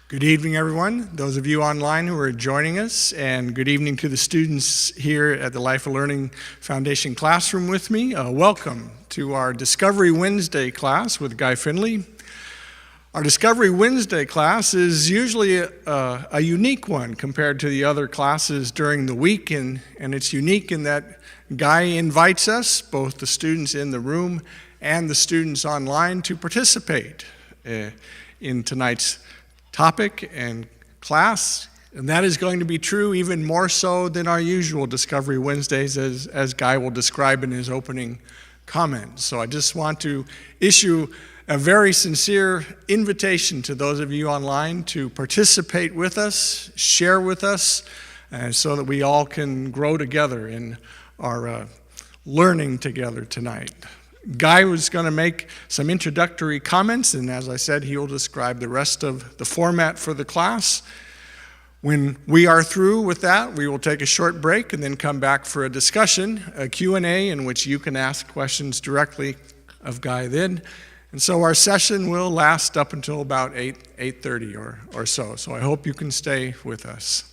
Good evening, everyone. Those of you online who are joining us, and good evening to the students here at the Life of Learning Foundation classroom with me. Welcome to our Discovery Wednesday class with Guy Finley. Our Discovery Wednesday class is usually a unique one compared to the other classes during the week, and it's unique in that Guy invites us, both the students in the room and the students online, to participate in tonight's topic and class, and that is going to be true even more so than our usual Discovery Wednesdays, as Guy will describe in his opening comments. So I just want to issue a very sincere invitation to those of you online to participate with us, share with us, so that we all can grow together in our learning together tonight. Guy was going to make some introductory comments, and as I said, he will describe the rest of the format for the class. When we are through with that, we will take a short break and then come back for a discussion, a Q&A, in which you can ask questions directly of Guy then. And so our session will last up until about 8:30 or so. So I hope you can stay with us.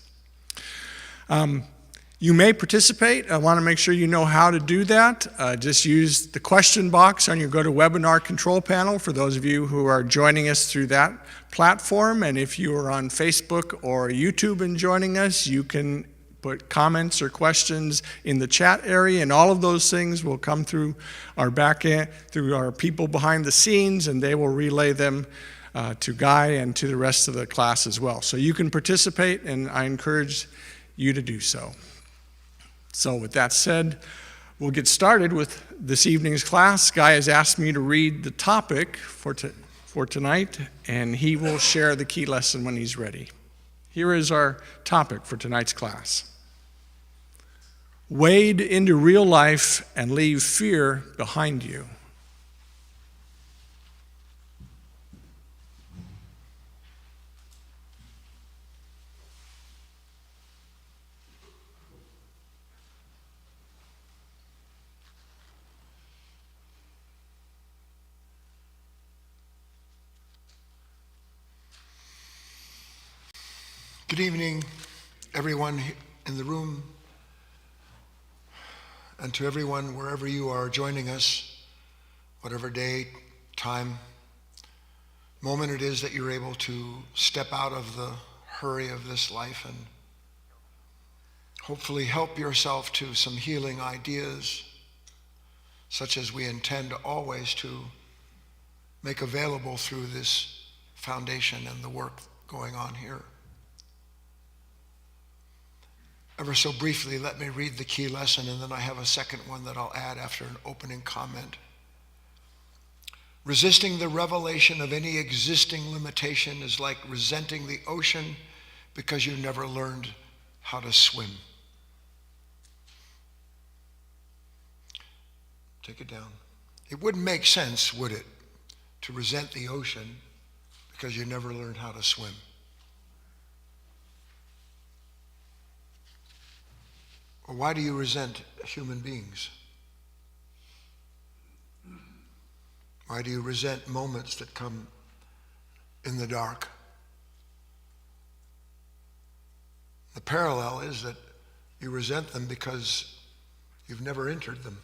You may participate. I want to make sure you know how to do that. Just use the question box on your GoToWebinar control panel for those of you who are joining us through that platform. And if you are on Facebook or YouTube and joining us, you can put comments or questions in the chat area, and all of those things will come through our back end, through our people behind the scenes, and they will relay them to Guy and to the rest of the class as well. So you can participate, and I encourage you to do so. So with that said, we'll get started with this evening's class. Guy has asked me to read the topic for tonight, and he will share the key lesson when he's ready. Here is our topic for tonight's class. Wade into real life and leave fear behind you. Good evening, everyone in the room, and to everyone wherever you are joining us, whatever day, time, moment it is that you're able to step out of the hurry of this life and hopefully help yourself to some healing ideas, such as we intend always to make available through this foundation and the work going on here. Ever so briefly, let me read the key lesson, and then I have a second one that I'll add after an opening comment. Resisting the revelation of any existing limitation is like resenting the ocean because you never learned how to swim. Take it down. It wouldn't make sense, would it, to resent the ocean because you never learned how to swim? Or why do you resent human beings? Why do you resent moments that come in the dark? The parallel is that you resent them because you've never entered them.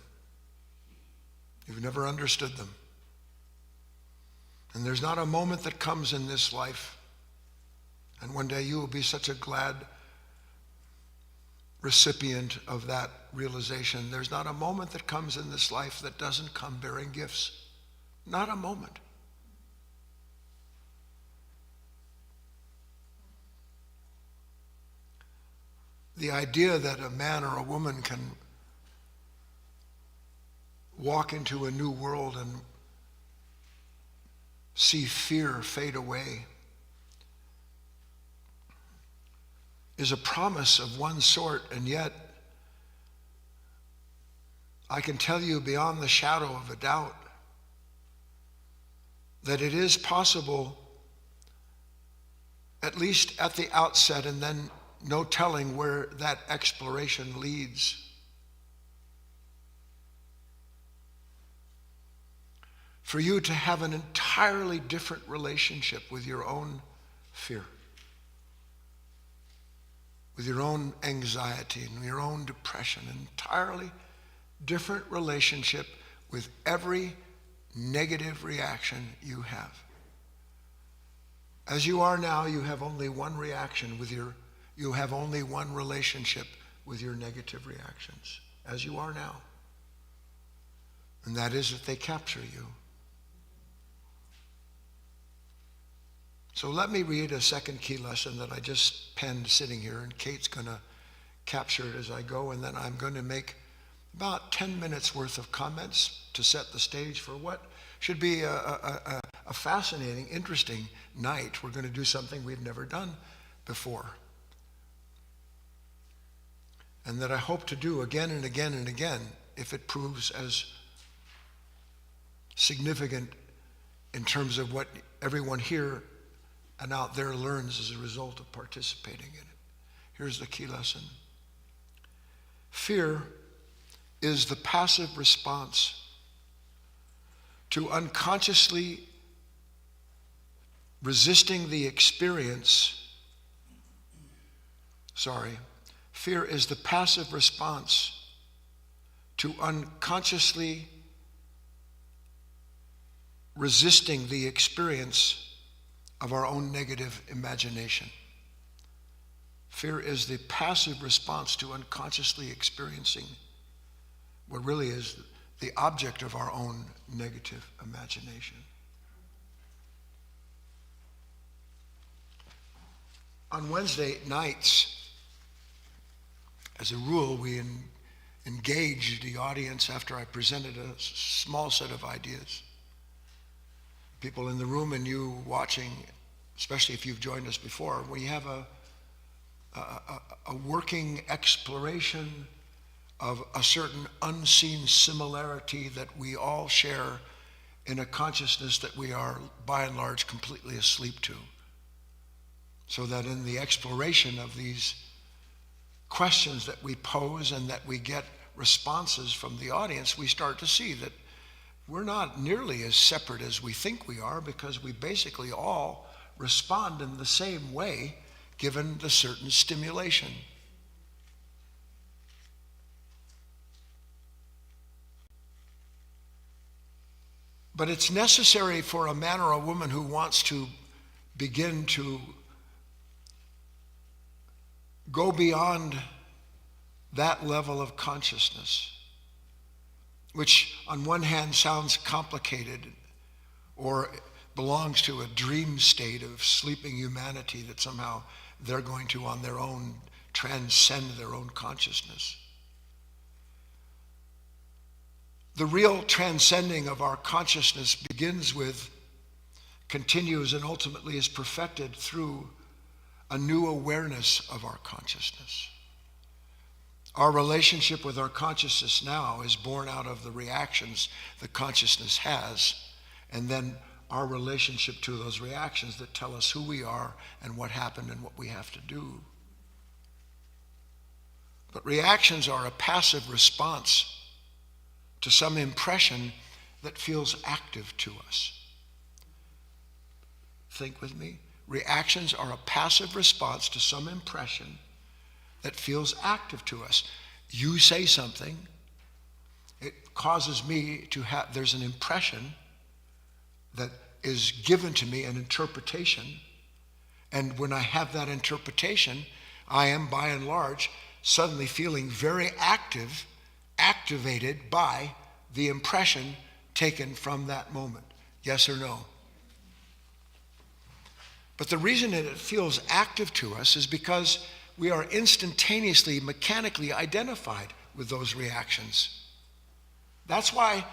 You've never understood them. And there's not a moment that comes in this life, and one day you will be such a glad recipient of that realization. There's not a moment that comes in this life that doesn't come bearing gifts. Not a moment. The idea that a man or a woman can walk into a new world and see fear fade away is a promise of one sort, and yet I can tell you beyond the shadow of a doubt that it is possible, at least at the outset, and then no telling where that exploration leads. For you to have an entirely different relationship with your own fear. with your own anxiety and your own depression, an entirely different relationship with every negative reaction you have. As you are now, you have only one reaction you have only one relationship with your negative reactions, as you are now. And that is that they capture you. So let me read a second key lesson that I just penned sitting here, and Kate's going to capture it as I go, and then I'm going to make about 10 minutes worth of comments to set the stage for what should be a fascinating, interesting night. We're going to do something we've never done before, and that I hope to do again and again and again if it proves as significant in terms of what everyone here and out there learns as a result of participating in it. Here's the key lesson. Fear is the passive response to unconsciously resisting the experience. Fear is the passive response to unconsciously resisting the experience of our own negative imagination. Fear is the passive response to unconsciously experiencing what really is the object of our own negative imagination. On Wednesday nights, as a rule, we engage the audience after I presented a small set of ideas. People in the room and you watching, especially if you've joined us before, we have a working exploration of a certain unseen similarity that we all share in a consciousness that we are, by and large, completely asleep to. So that in the exploration of these questions that we pose and that we get responses from the audience, we start to see that we're not nearly as separate as we think we are, because we basically all respond in the same way given the certain stimulation. But it's necessary for a man or a woman who wants to begin to go beyond that level of consciousness, which on one hand sounds complicated or belongs to a dream state of sleeping humanity that somehow they're going to on their own transcend their own consciousness. The real transcending of our consciousness begins with, continues, and ultimately is perfected through a new awareness of our consciousness. Our relationship with our consciousness now is born out of the reactions the consciousness has, and then our relationship to those reactions that tell us who we are and what happened and what we have to do. But reactions are a passive response to some impression that feels active to us. Think with me. Reactions are a passive response to some impression that feels active to us. You say something, it causes me to have, there's an impression that is given to me, an interpretation, and when I have that interpretation, I am by and large suddenly feeling very activated by the impression taken from that moment. Yes or no? But the reason that it feels active to us is because we are instantaneously, mechanically identified with those reactions. That's why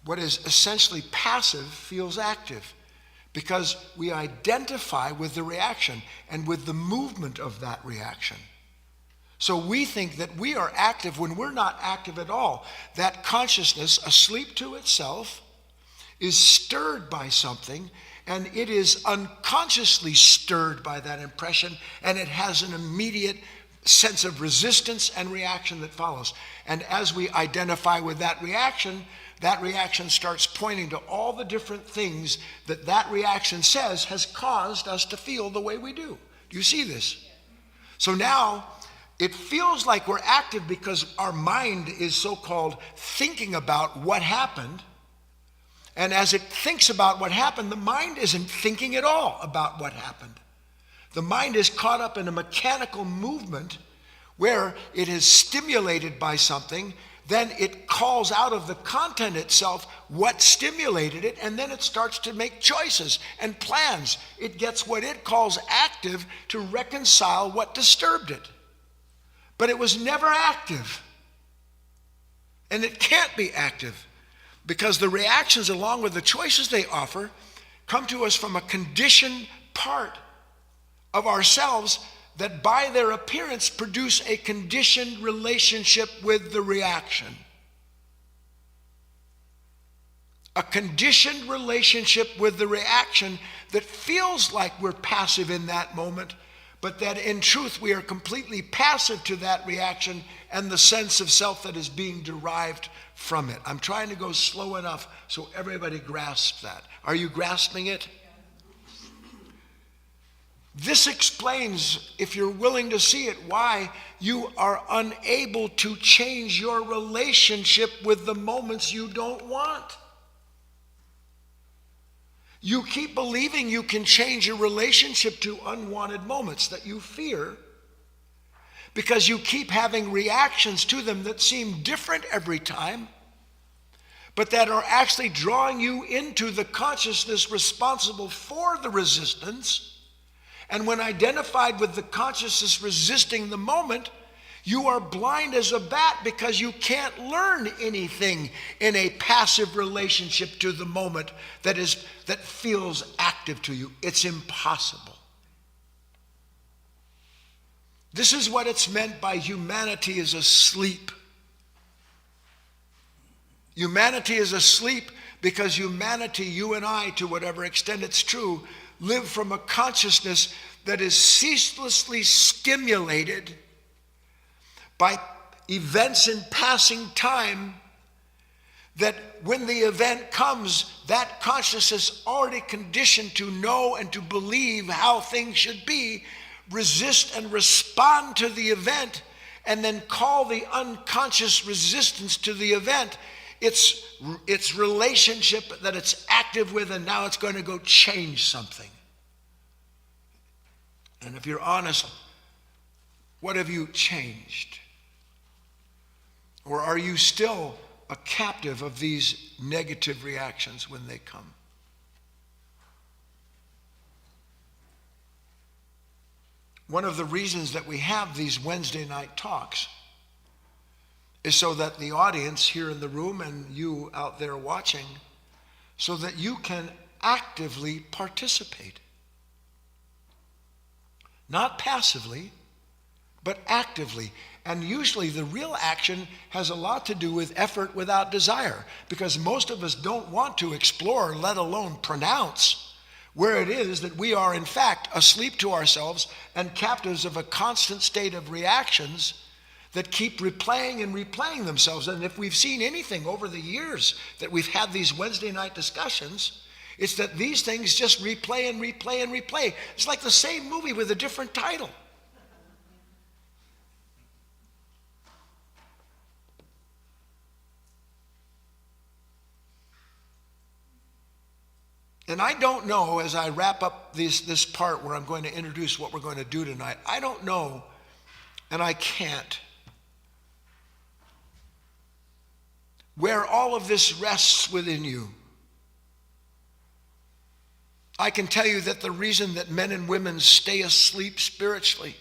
what is essentially passive feels active, because we identify with the reaction and with the movement of that reaction. So we think that we are active when we're not active at all. That consciousness, asleep to itself, is stirred by something, and it is unconsciously stirred by that impression, and it has an immediate sense of resistance and reaction that follows. And as we identify with that reaction starts pointing to all the different things that reaction says has caused us to feel the way we do. Do you see this? So now it feels like we're active because our mind is so-called thinking about what happened. And as it thinks about what happened, the mind isn't thinking at all about what happened. The mind is caught up in a mechanical movement where it is stimulated by something, then it calls out of the content itself what stimulated it, and then it starts to make choices and plans. It gets what it calls active to reconcile what disturbed it. But it was never active. And it can't be active because the reactions along with the choices they offer come to us from a conditioned part of ourselves that by their appearance produce a conditioned relationship with the reaction. A conditioned relationship with the reaction that feels like we're passive in that moment, but that in truth we are completely passive to that reaction and the sense of self that is being derived from it. I'm trying to go slow enough so everybody grasps that. Are you grasping it? This explains, if you're willing to see it, why you are unable to change your relationship with the moments you don't want. You keep believing you can change your relationship to unwanted moments that you fear because you keep having reactions to them that seem different every time, but that are actually drawing you into the consciousness responsible for the resistance. And when identified with the consciousness resisting the moment, you are blind as a bat because you can't learn anything in a passive relationship to the moment that feels active to you. It's impossible. This is what it's meant by humanity is asleep. Humanity is asleep because humanity, you and I, to whatever extent it's true, live from a consciousness that is ceaselessly stimulated by events in passing time, that when the event comes, that consciousness already conditioned to know and to believe how things should be, resist and respond to the event, and then call the unconscious resistance to the event its relationship that it's active with, and now it's going to go change something. And if you're honest, what have you changed? Or are you still a captive of these negative reactions when they come? One of the reasons that we have these Wednesday night talks is so that the audience here in the room and you out there watching, so that you can actively participate. Not passively, but actively. And usually the real action has a lot to do with effort without desire, because most of us don't want to explore, let alone pronounce, where it is that we are in fact asleep to ourselves and captives of a constant state of reactions that keep replaying and replaying themselves. And if we've seen anything over the years that we've had these Wednesday night discussions, it's that these things just replay and replay and replay. It's like the same movie with a different title. And I don't know, as I wrap up this part where I'm going to introduce what we're going to do tonight, I don't know, and I can't, where all of this rests within you. I can tell you that the reason that men and women stay asleep spiritually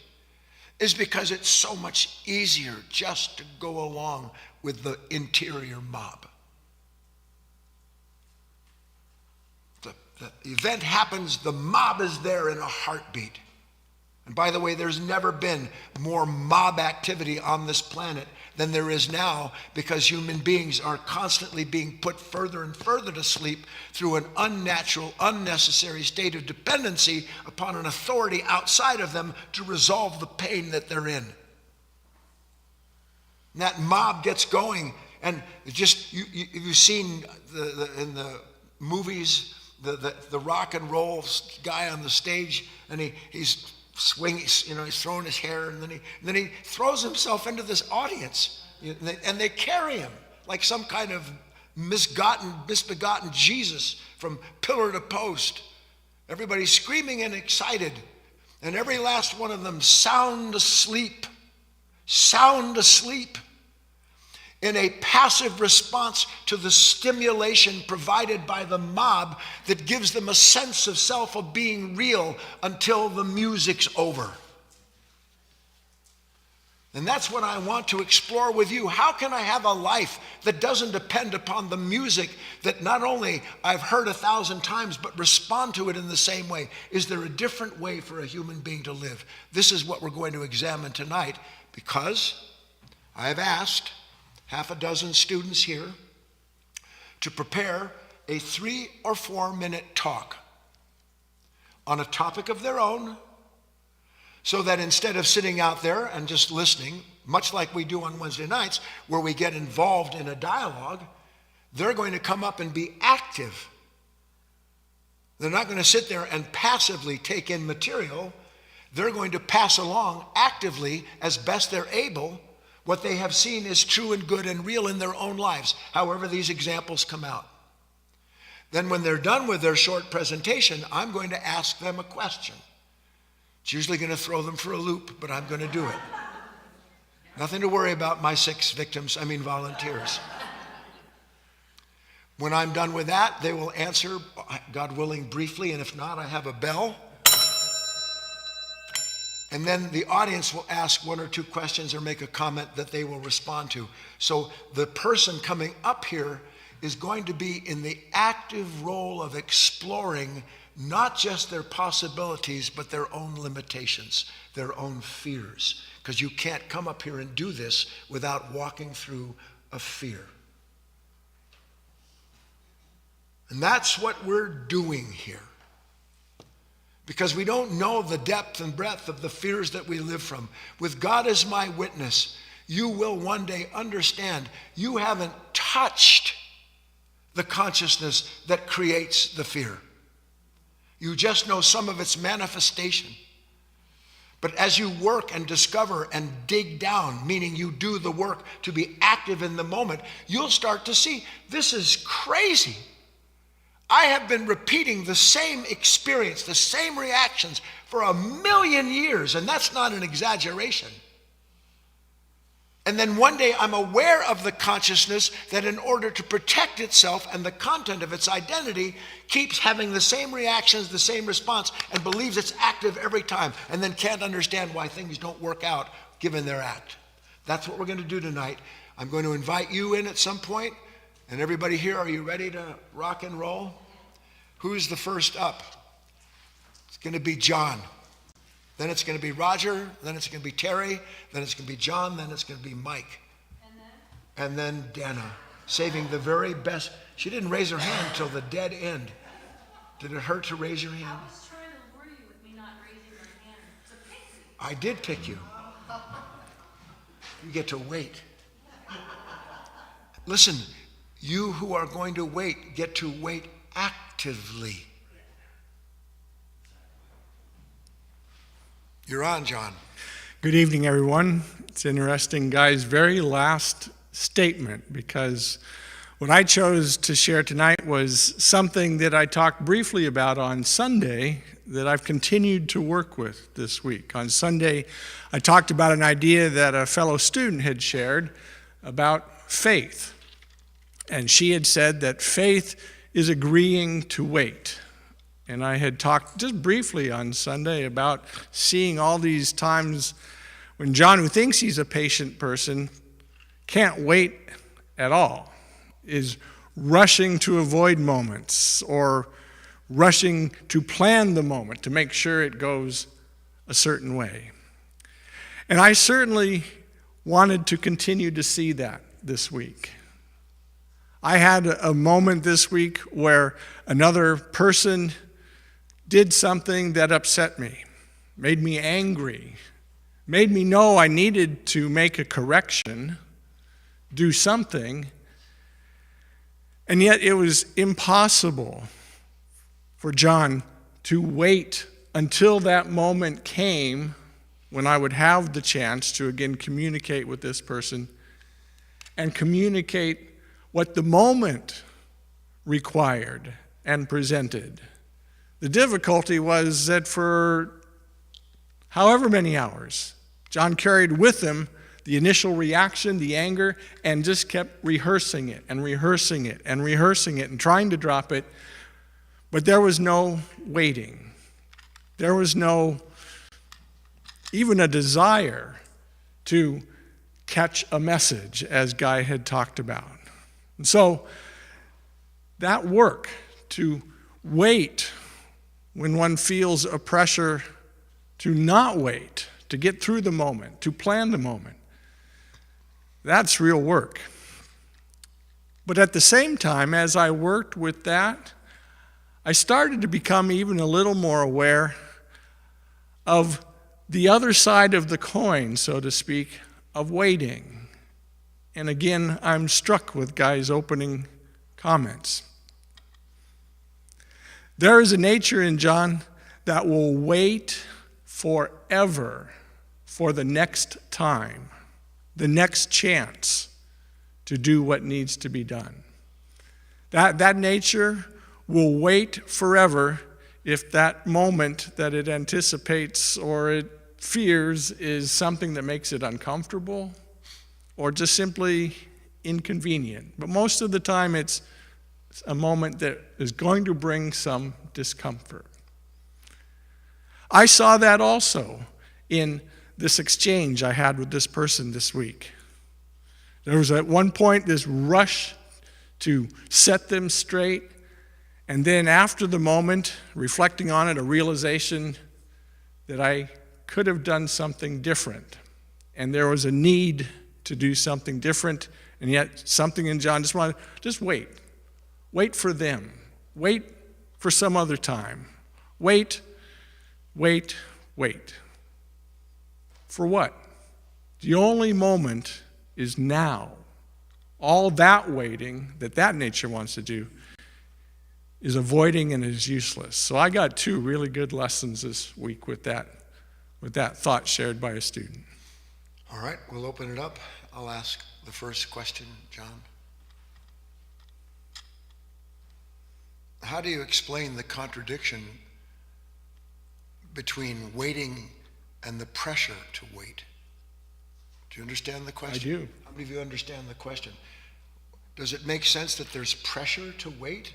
is because it's so much easier just to go along with the interior mob. The event happens, the mob is there in a heartbeat. And by the way, there's never been more mob activity on this planet than there is now, because human beings are constantly being put further and further to sleep through an unnatural, unnecessary state of dependency upon an authority outside of them to resolve the pain that they're in. And that mob gets going, and just you've seen in the movies the rock and roll guy on the stage, and he's swinging, he's throwing his hair, and then he throws himself into this audience, and they carry him like some kind of misbegotten Jesus from pillar to post. Everybody's screaming and excited, and every last one of them sound asleep in a passive response to the stimulation provided by the mob that gives them a sense of self, of being real, until the music's over. And that's what I want to explore with you. How can I have a life that doesn't depend upon the music that not only I've heard 1,000 times, but respond to it in the same way? Is there a different way for a human being to live? This is what we're going to examine tonight, because I have asked half a dozen students here to prepare a 3 or 4 minute talk on a topic of their own, so that instead of sitting out there and just listening, much like we do on Wednesday nights, where we get involved in a dialogue, they're going to come up and be active. They're not going to sit there and passively take in material. They're going to pass along actively, as best they're able, what they have seen is true and good and real in their own lives, however these examples come out. Then when they're done with their short presentation, I'm going to ask them a question. It's usually going to throw them for a loop, but I'm going to do it. Nothing to worry about, my 6 volunteers. When I'm done with that, they will answer, God willing, briefly, and if not, I have a bell. And then the audience will ask 1 or 2 questions or make a comment that they will respond to. So the person coming up here is going to be in the active role of exploring not just their possibilities, but their own limitations, their own fears. Because you can't come up here and do this without walking through a fear. And that's what we're doing here. Because we don't know the depth and breadth of the fears that we live from. With God as my witness, you will one day understand you haven't touched the consciousness that creates the fear. You just know some of its manifestation. But as you work and discover and dig down, meaning you do the work to be active in the moment, you'll start to see, this is crazy. I have been repeating the same experience, the same reactions for 1,000,000 years, and that's not an exaggeration. And then one day I'm aware of the consciousness that in order to protect itself and the content of its identity keeps having the same reactions, the same response, and believes it's active every time, and then can't understand why things don't work out given their act. That's what we're going to do tonight. I'm going to invite you in at some point. And everybody here, are you ready to rock and roll? Who's the first up? It's going to be John. Then it's going to be Roger. Then it's going to be Terry. Then it's going to be John. Then it's going to be Mike. And then Dana, saving the very best. She didn't raise her hand until the dead end. Did it hurt to raise your hand? I was trying to lure you with me not raising my hand to pick you. I did pick you. You get to wait. Listen. You who are going to wait get to wait actively. You're on, John. Good evening, everyone. It's interesting, Guy's very last statement, because what I chose to share tonight was something that I talked briefly about on Sunday that I've continued to work with this week. On Sunday, I talked about an idea that a fellow student had shared about faith. And she had said that faith is agreeing to wait. And I had talked just briefly on Sunday about seeing all these times when John, who thinks he's a patient person, can't wait at all, is rushing to avoid moments or rushing to plan the moment to make sure it goes a certain way. And I certainly wanted to continue to see that this week. I had a moment this week where another person did something that upset me, made me angry, made me know I needed to make a correction, do something, and yet it was impossible for John to wait until that moment came when I would have the chance to again communicate with this person and communicate what the moment required and presented. The difficulty was that for however many hours, John carried with him the initial reaction, the anger, and just kept rehearsing it and rehearsing it and rehearsing it and trying to drop it. But there was no waiting. There was no even a desire to catch a message, as Guy had talked about. And so that work to wait when one feels a pressure to not wait, to get through the moment, to plan the moment, that's real work. But at the same time, as I worked with that, I started to become even a little more aware of the other side of the coin, so to speak, of waiting. And again, I'm struck with Guy's opening comments. There is a nature in John that will wait forever for the next time, the next chance to do what needs to be done. That nature will wait forever if that moment that it anticipates or it fears is something that makes it uncomfortable or just simply inconvenient. But most of the time it's a moment that is going to bring some discomfort. I saw that also in this exchange I had with this person this week. There was at one point this rush to set them straight, and then after the moment, reflecting on it, a realization that I could have done something different. And there was a need to do something different, and yet something in John just wait. Wait for them. Wait for some other time. Wait. For what? The only moment is now. All that waiting that nature wants to do is avoiding and is useless. So I got 2 really good lessons this week with that thought shared by a student. All right, we'll open it up. I'll ask the first question, John. How do you explain the contradiction between waiting and the pressure to wait? Do you understand the question? I do. How many of you understand the question? Does it make sense that there's pressure to wait?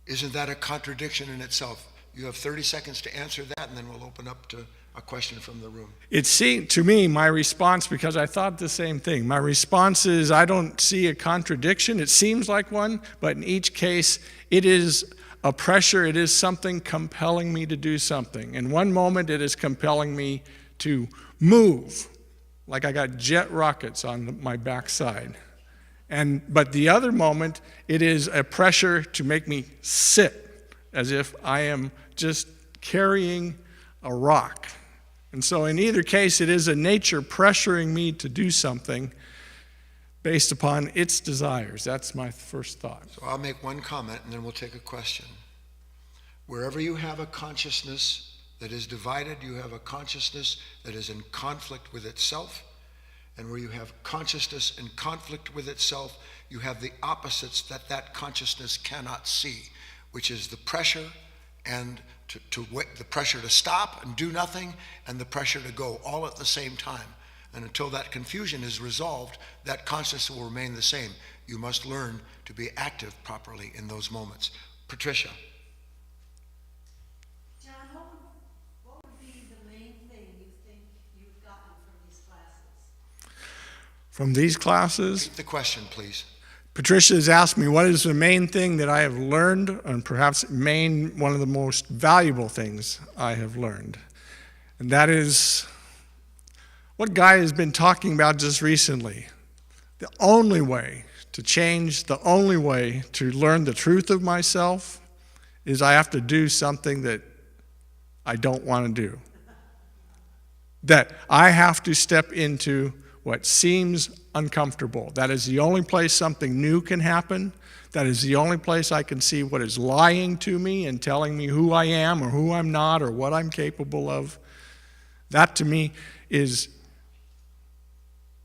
Isn't that a contradiction in itself? You have 30 seconds to answer that, and then we'll open up to a question from the room. It seemed to me, my response, because I thought the same thing, my response is I don't see a contradiction. It seems like one, but in each case, it is a pressure. It is something compelling me to do something. In one moment, it is compelling me to move, like I got jet rockets on my backside. But the other moment, it is a pressure to make me sit as if I am just carrying a rock. And so in either case, it is a nature pressuring me to do something based upon its desires. That's my first thought. So I'll make one comment and then we'll take a question. Wherever you have a consciousness that is divided, you have a consciousness that is in conflict with itself. And where you have consciousness in conflict with itself, you have the opposites that consciousness cannot see, which is the pressure and to wait, the pressure to stop and do nothing, and the pressure to go, all at the same time. And until that confusion is resolved, that consciousness will remain the same. You must learn to be active properly in those moments. Patricia. John, what would be the main thing you think you've gotten from these classes? From these classes, Repeat the question, please. Patricia has asked me what is the main thing that I have learned, and perhaps one of the most valuable things I have learned. And that is what Guy has been talking about just recently. The only way to change, the only way to learn the truth of myself is I have to do something that I don't want to do. That I have to step into what seems uncomfortable. That is the only place something new can happen. That is the only place I can see what is lying to me and telling me who I am or who I'm not or what I'm capable of. That to me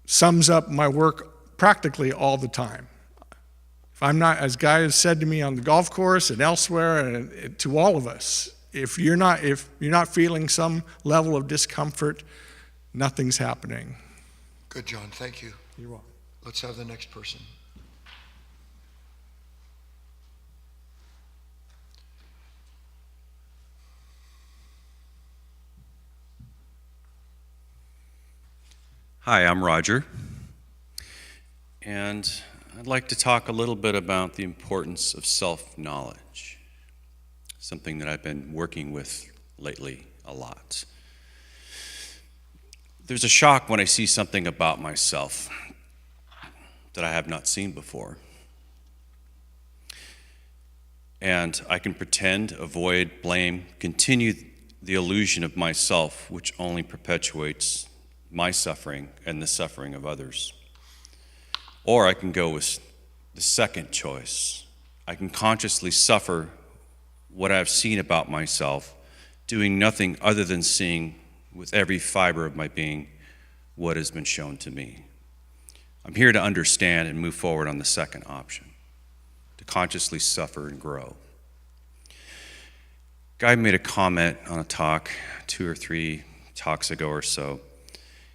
sums up my work practically all the time. If I'm not, as Guy has said to me on the golf course and elsewhere, and to all of us, if you're not feeling some level of discomfort, nothing's happening. Good, John. Thank you. You're welcome. Let's have the next person. Hi, I'm Roger, and I'd like to talk a little bit about the importance of self-knowledge, something that I've been working with lately a lot. There's a shock when I see something about myself that I have not seen before. And I can pretend, avoid, blame, continue the illusion of myself, which only perpetuates my suffering and the suffering of others. Or I can go with the second choice. I can consciously suffer what I've seen about myself, doing nothing other than seeing with every fiber of my being what has been shown to me. I'm here to understand and move forward on the second option, to consciously suffer and grow. Guy made a comment on a talk 2 or 3 talks ago or so.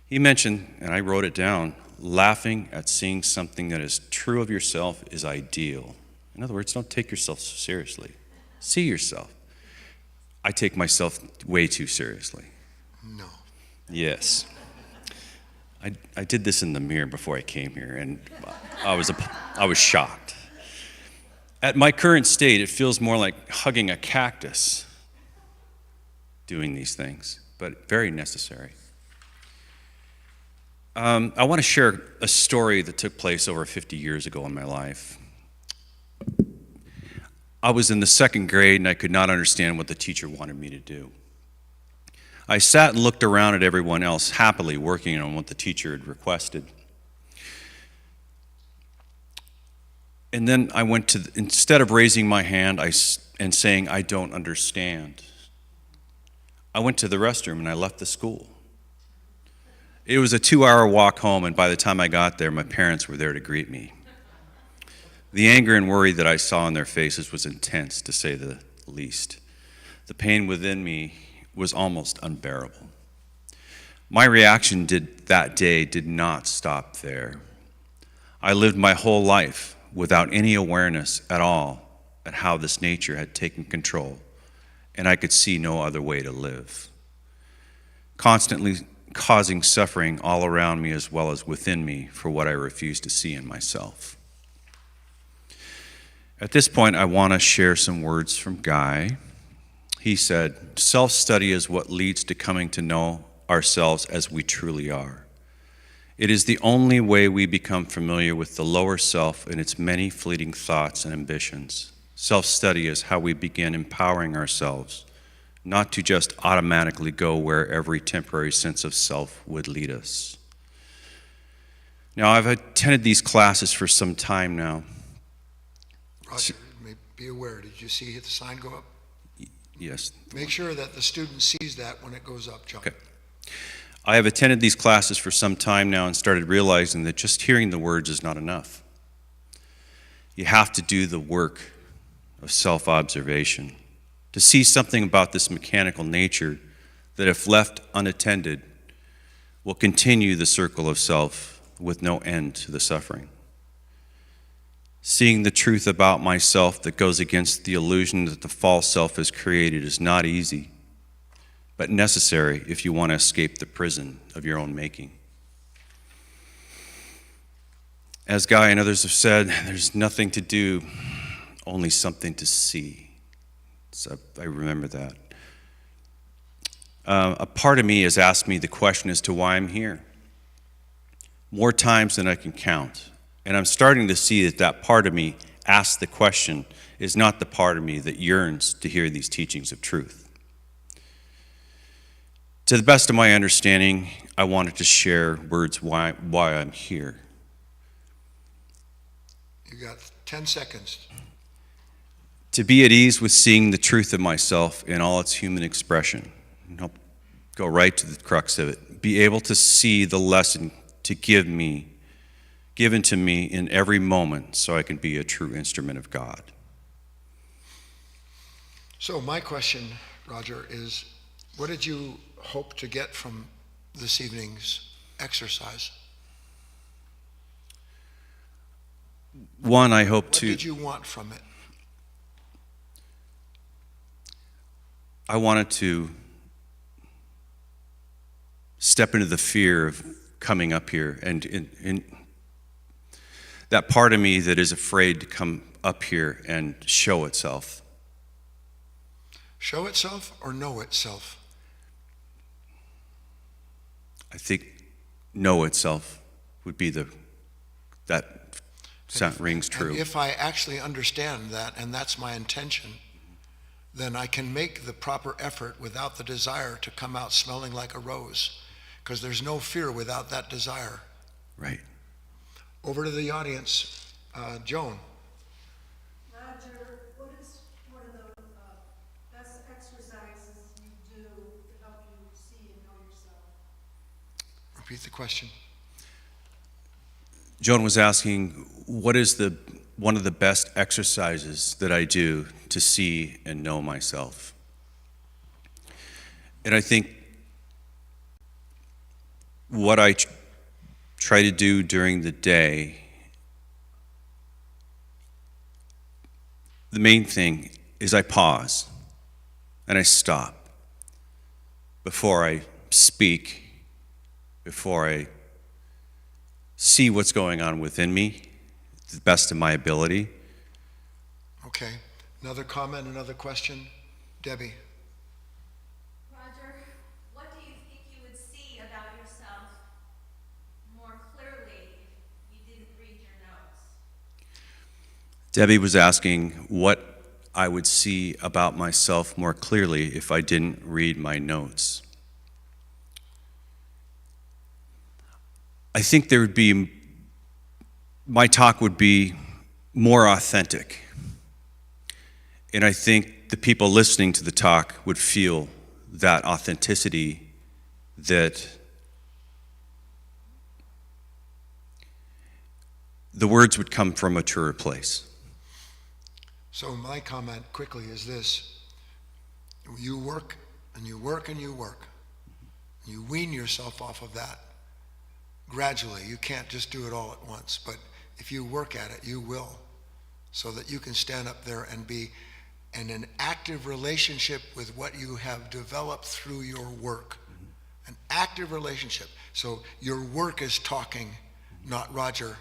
He mentioned, and I wrote it down, laughing at seeing something that is true of yourself is ideal. In other words, don't take yourself so seriously. See yourself. I take myself way too seriously. No. Yes. I did this in the mirror before I came here, and I was shocked. At my current state, it feels more like hugging a cactus doing these things, but very necessary. I want to share a story that took place over 50 years ago in my life. I was in the 2nd grade and I could not understand what the teacher wanted me to do. I sat and looked around at everyone else happily working on what the teacher had requested. And then I went to, instead of raising my hand and saying, I don't understand, I went to the restroom and I left the school. It was a 2-hour walk home, and by the time I got there, my parents were there to greet me. The anger and worry that I saw on their faces was intense, to say the least. The pain within me was almost unbearable. My reaction that day did not stop there. I lived my whole life without any awareness at all at how this nature had taken control, and I could see no other way to live. Constantly causing suffering all around me as well as within me for what I refuse to see in myself. At this point, I want to share some words from Guy. He said, self-study is what leads to coming to know ourselves as we truly are. It is the only way we become familiar with the lower self and its many fleeting thoughts and ambitions. Self-study is how we begin empowering ourselves, not to just automatically go where every temporary sense of self would lead us. Now, I've attended these classes for some time now. Roger, be aware. Did you see the sign go up? Yes. Make sure that the student sees that when it goes up, John. Okay. I have attended these classes for some time now and started realizing that just hearing the words is not enough. You have to do the work of self-observation to see something about this mechanical nature that, if left unattended, will continue the circle of self with no end to the suffering. Seeing the truth about myself that goes against the illusion that the false self has created is not easy, but necessary if you want to escape the prison of your own making. As Guy and others have said, there's nothing to do, only something to see. So I remember that. A part of me has asked me the question as to why I'm here, more times than I can count. And I'm starting to see that that part of me asked the question is not the part of me that yearns to hear these teachings of truth. To the best of my understanding, I wanted to share words why I'm here. You got 10 seconds. To be at ease with seeing the truth of myself in all its human expression. And I'll go right to the crux of it. Be able to see the lesson given to me in every moment so I can be a true instrument of God. So my question, Roger, is what did you hope to get from this evening's exercise? One, I hope What to... did you want from it? I wanted to step into the fear of coming up here and in that part of me that is afraid to come up here and show itself. Show itself or know itself? I think know itself would be that sound rings true. And if I actually understand that, and that's my intention, then I can make the proper effort without the desire to come out smelling like a rose, because there's no fear without that desire. Right. Over to the audience, Joan. Roger, what is one of the best exercises you do to help you see and know yourself? Repeat the question. Joan was asking, what is one of the best exercises that I do to see and know myself? And I think what I try to do during the day, the main thing is I pause and I stop before I speak, before I see what's going on within me to the best of my ability. Okay. Another comment, another question? Debbie. Roger, what do you think you would see about yourself more clearly if you didn't read your notes? Debbie was asking what I would see about myself more clearly if I didn't read my notes. I think my talk would be more authentic. And I think the people listening to the talk would feel that authenticity, that the words would come from a truer place. So my comment quickly is this. You work and you work and you work. You wean yourself off of that gradually. You can't just do it all at once, but if you work at it, you will, so that you can stand up there and be in an active relationship with what you have developed through your work. An active relationship. So your work is talking, not Roger.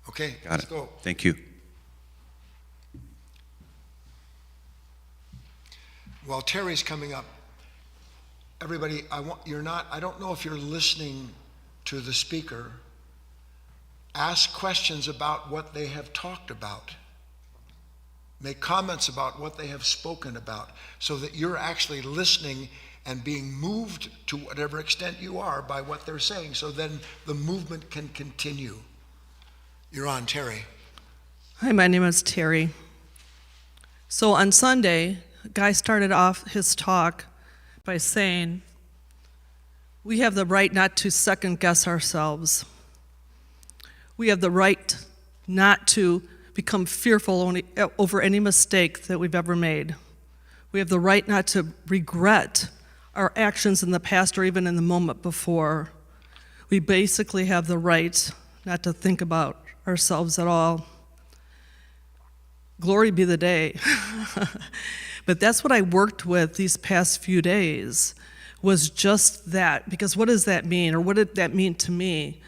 Okay, let's go. Thank you. While Terry's coming up, everybody, I don't know if you're listening to the speaker. Ask questions about what they have talked about. Make comments about what they have spoken about, so that you're actually listening and being moved to whatever extent you are by what they're saying, so then the movement can continue. You're on, Terry. Hi, my name is Terry. So on Sunday, Guy started off his talk by saying, we have the right not to second guess ourselves. We have the right not to become fearful over any mistake that we've ever made. We have the right not to regret our actions in the past or even in the moment before. We basically have the right not to think about ourselves at all. Glory be the day. But that's what I worked with these past few days, was just that. Because what does that mean, or what did that mean to me?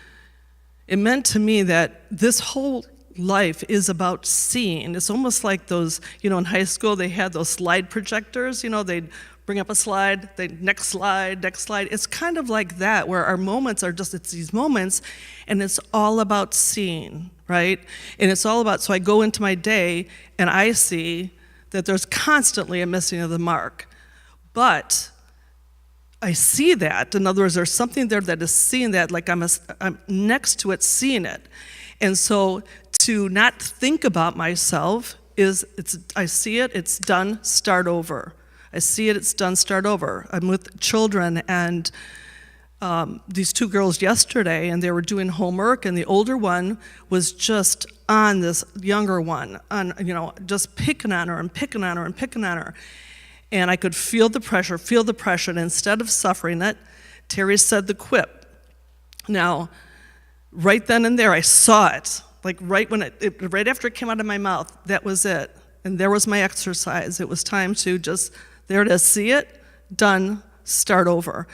It meant to me that this whole life is about seeing. It's almost like those, in high school they had those slide projectors, they'd bring up a slide, next slide. It's kind of like that, where our moments are it's these moments, and it's all about seeing, right? And it's all about, so I go into my day and I see that there's constantly a missing of the mark. But I see that. In other words, there's something there that is seeing that, like I'm next to it seeing it. And so to not think about myself I see it, it's done, start over. I see it, it's done, start over. I'm with children, and these two girls yesterday, and they were doing homework, and the older one was just on this younger one, just picking on her and picking on her and picking on her. And I could feel the pressure, and instead of suffering it, Terry said the quip. Now, right then and there, I saw it. Like right after it came out of my mouth, that was it. And there was my exercise. It was time to just, there it is, see it, done, start over.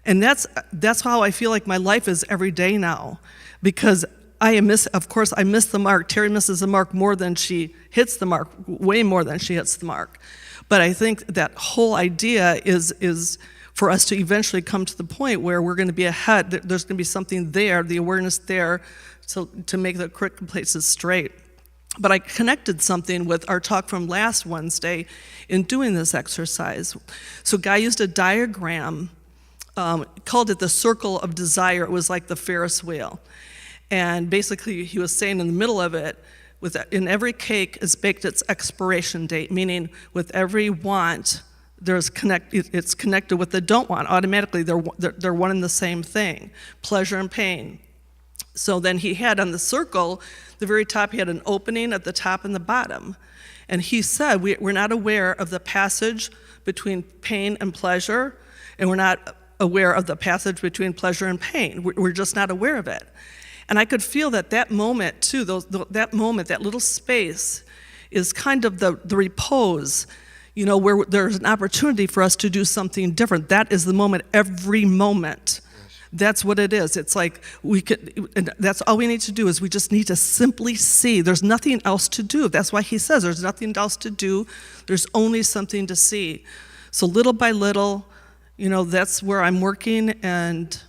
And that's how I feel like my life is every day now. Because I miss the mark. Terry misses the mark more than she hits the mark, way more than she hits the mark. But I think that whole idea is for us to eventually come to the point where we're going to be ahead. There's going to be something there, the awareness there, to make the crooked places straight. But I connected something with our talk from last Wednesday in doing this exercise. So Guy used a diagram, called it the circle of desire. It was like the Ferris wheel. And basically he was saying in the middle of it, in every cake is baked its expiration date, meaning with every want, it's connected with the don't want. Automatically, they're one and the same thing, pleasure and pain. So then he had on the circle, the very top, he had an opening at the top and the bottom. And he said, we're not aware of the passage between pain and pleasure, and we're not aware of the passage between pleasure and pain. We're just not aware of it. And I could feel that moment too, that moment, that little space is kind of the repose, where there's an opportunity for us to do something different. That is the moment, every moment. That's what it is. It's like that's all we need to do is we just need to simply see. There's nothing else to do. That's why he says there's nothing else to do. There's only something to see. So little by little, that's where I'm working, and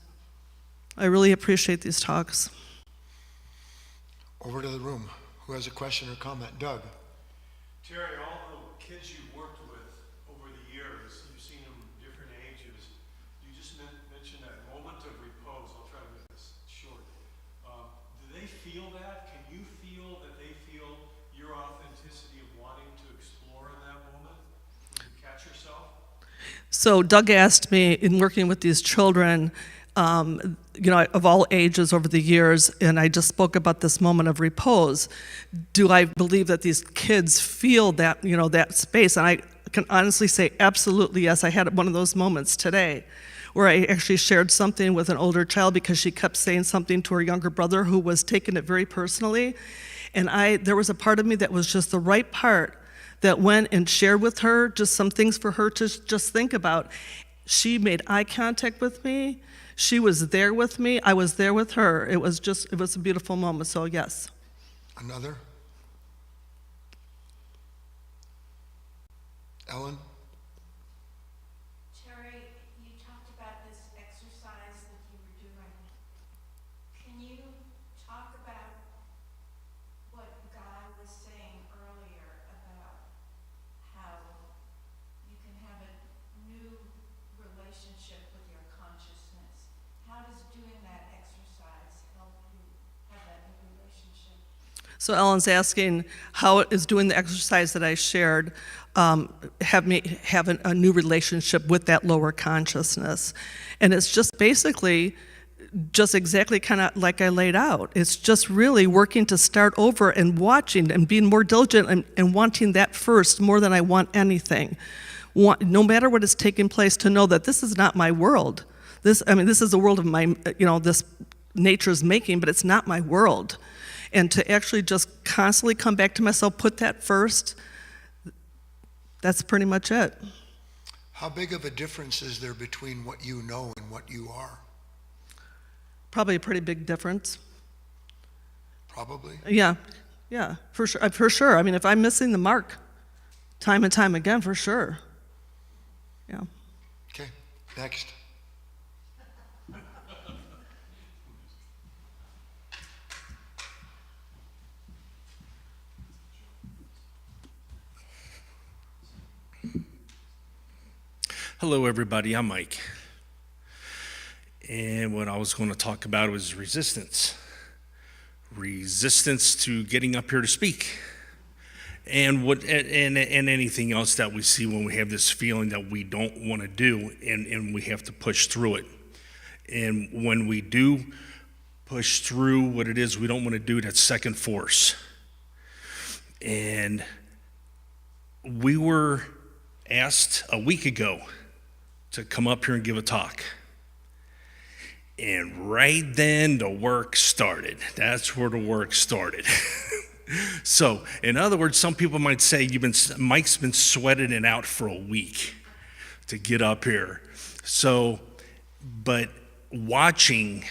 I really appreciate these talks. Over to the room. Who has a question or comment? Doug. Terry, all the kids you've worked with over the years, you've seen them different ages. You just mentioned that moment of repose. I'll try to make this short. Do they feel that? Can you feel that they feel your authenticity of wanting to explore in that moment? When you catch yourself? So Doug asked me, in working with these children, of all ages over the years, and I just spoke about this moment of repose. Do I believe that these kids feel that, that space? And I can honestly say absolutely yes. I had one of those moments today where I actually shared something with an older child because she kept saying something to her younger brother who was taking it very personally. And there was a part of me that was just the right part that went and shared with her just some things for her to just think about. She made eye contact with me. She was there with me. I was there with her. It was a beautiful moment, so yes. Another? Ellen? Terry, you talked about this exercise that you were doing. Can you talk about what Guy was saying earlier about how you can have a new relationship with your consciousness? How does doing that exercise help you have that new relationship? So Ellen's asking how is doing the exercise that I shared have me have a new relationship with that lower consciousness. And it's just basically just exactly kind of like I laid out. It's just really working to start over and watching and being more diligent and wanting that first more than I want anything. No matter what is taking place, to know that this is not my world. This is the world of my, this nature's making, but it's not my world. And to actually just constantly come back to myself, put that first, that's pretty much it. How big of a difference is there between what you know and what you are? Probably a pretty big difference. Probably? Yeah, for sure. I mean, if I'm missing the mark time and time again, for sure. Yeah. Okay, next. Hello, everybody. I'm Mike. And what I was going to talk about was resistance. resistance to getting up here to speak, and anything else that we see when we have this feeling that we don't want to do, and we have to push through it. And when we do push through what it is we don't want to do, that's second force. And we were asked a week ago to come up here and give a talk. And right then the work started. That's where the work started. So, in other words, some people might say Mike's been sweating it out for a week to get up here. So, but watching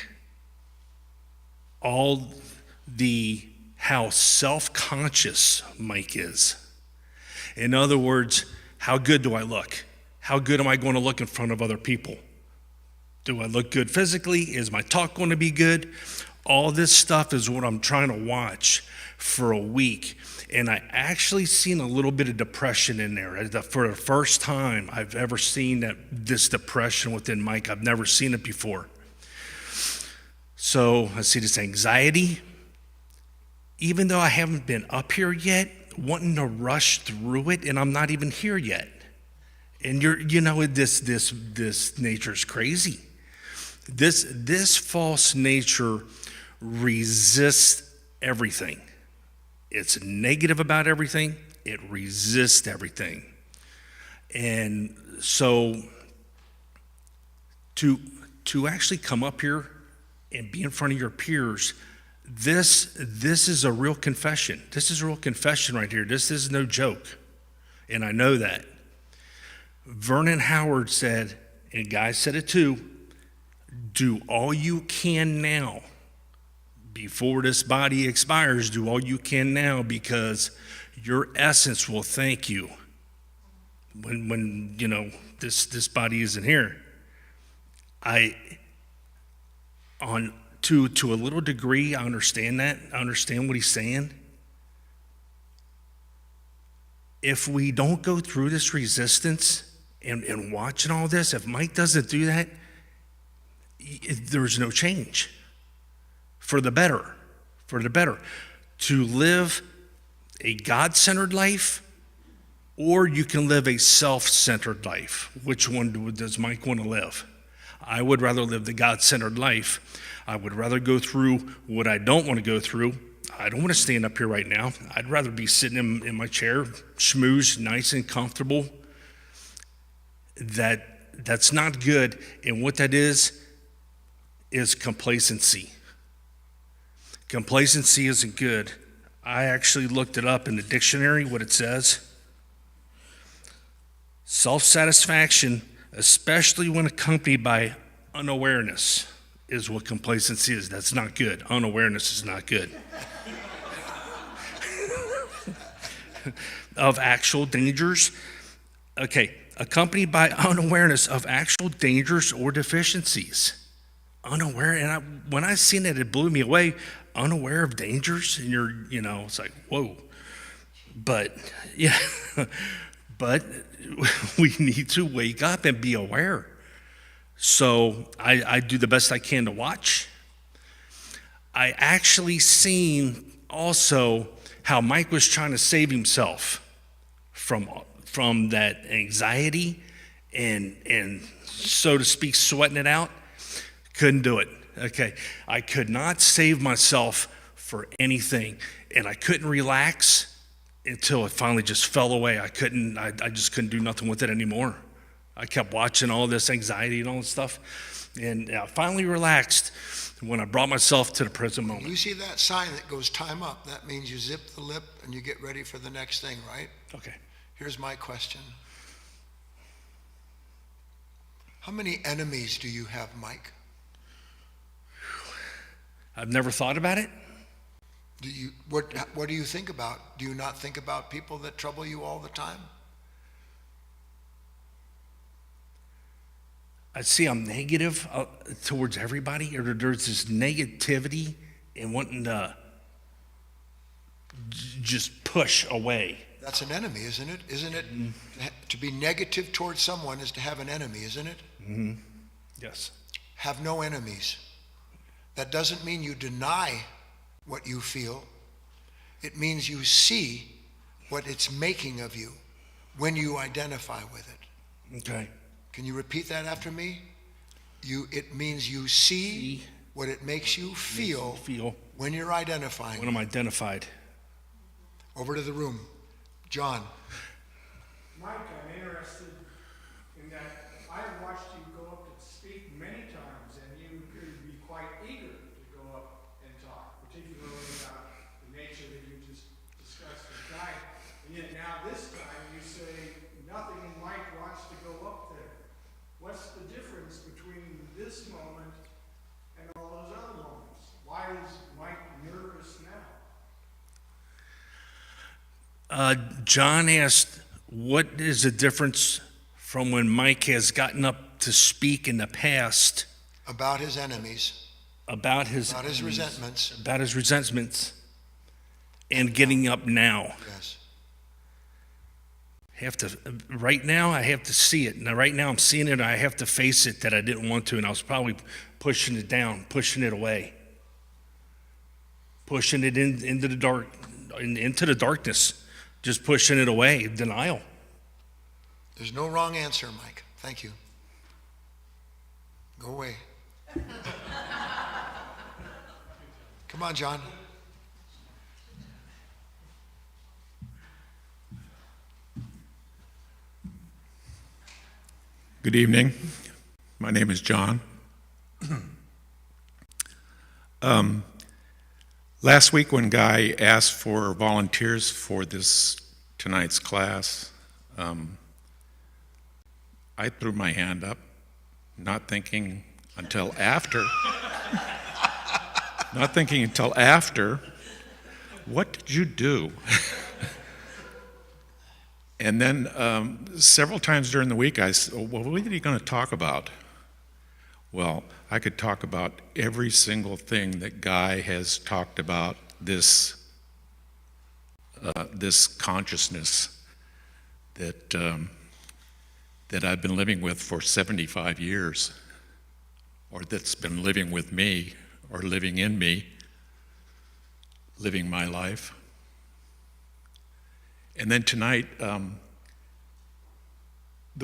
how self-conscious Mike is. In other words, how good do I look? How good am I going to look in front of other people? Do I look good physically? Is my talk going to be good? All this stuff is what I'm trying to watch for a week. And I actually seen a little bit of depression in there. For the first time I've ever seen this depression within Mike. I've never seen it before. So I see this anxiety. Even though I haven't been up here yet, wanting to rush through it, and I'm not even here yet. And this nature's crazy. This false nature resists everything. It's negative about everything. It resists everything. And so to actually come up here and be in front of your peers, this is a real confession. This is a real confession right here. This is no joke. And I know that. Vernon Howard said, and Guy said it too, do all you can now. Before this body expires, do all you can now, because your essence will thank you when this body isn't here. To a little degree, I understand that. I understand what he's saying. If we don't go through this resistance and watching all this, if Mike doesn't do that, there's no change. For the better. To live a God-centered life, or you can live a self-centered life. Which one does Mike want to live? I would rather live the God-centered life. I would rather go through what I don't want to go through. I don't want to stand up here right now. I'd rather be sitting in my chair, schmoozed, nice and comfortable. That's not good. And what that is complacency. Complacency isn't good. I actually looked it up in the dictionary, what it says. Self-satisfaction, especially when accompanied by unawareness, is what complacency is. That's not good. Unawareness is not good. Of actual dangers. Okay, accompanied by unawareness of actual dangers or deficiencies. Unaware, and when I seen it blew me away. Unaware of dangers, and it's like, whoa. But, yeah, but we need to wake up and be aware. So I do the best I can to watch. I actually seen also how Mike was trying to save himself from that anxiety and so to speak, sweating it out. Couldn't do it. Okay, I could not save myself for anything, and I couldn't relax until it finally just fell away. I just couldn't do nothing with it anymore. I kept watching all this anxiety and all this stuff, and I finally relaxed when I brought myself to the present moment. You see that sign that goes time up, that means you zip the lip and you get ready for the next thing, right? Okay. Here's my question. How many enemies do you have, Mike? I've never thought about it. What do you think about? Do you not think about people that trouble you all the time? I see I'm negative towards everybody, or there's this negativity and wanting to just push away. That's an enemy, isn't it? Isn't it? Mm-hmm. To be negative towards someone is to have an enemy, isn't it? Mm-hmm. Yes. Have no enemies. That doesn't mean you deny what you feel. It means you see what it's making of you when you identify with it. Okay. Can you repeat that after me? It means you see what it makes you feel when you're identifying. When I'm identified. Over to the room. John. Mike, I'm interested in that I've watched you go up and speak many times, and you appear to be quite eager to go up and talk, particularly about the nature that you just discussed with Guy. And yet now this time you say nothing in Mike wants to go up there. What's the difference between this moment and all those other moments? Why is Mike nervous now? John asked, what is the difference from when Mike has gotten up to speak in the past About his enemies. about his Resentments. about his resentments, and getting up now? Yes. Right now I have to see it. Now right now I'm seeing it, and I have to face it that I didn't want to, and I was probably pushing it down, pushing it away, pushing it into the darkness, just pushing it away, denial. There's no wrong answer, Mike. Thank you. Go away. Come on, John. Good evening. My name is John. Last week when Guy asked for volunteers for tonight's class, I threw my hand up, not thinking until after, what did you do? And then several times during the week I said, well, what are you going to talk about? Well, I could talk about every single thing that Guy has talked about, this consciousness that I've been living with for 75 years, or that's been living with me, or living in me, living my life. And then tonight, the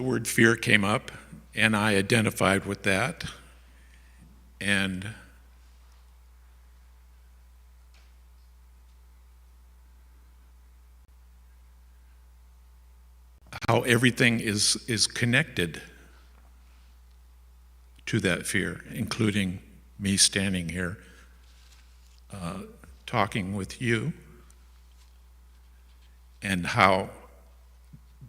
word fear came up, and I identified with that. And how everything is connected to that fear, including me standing here talking with you, and how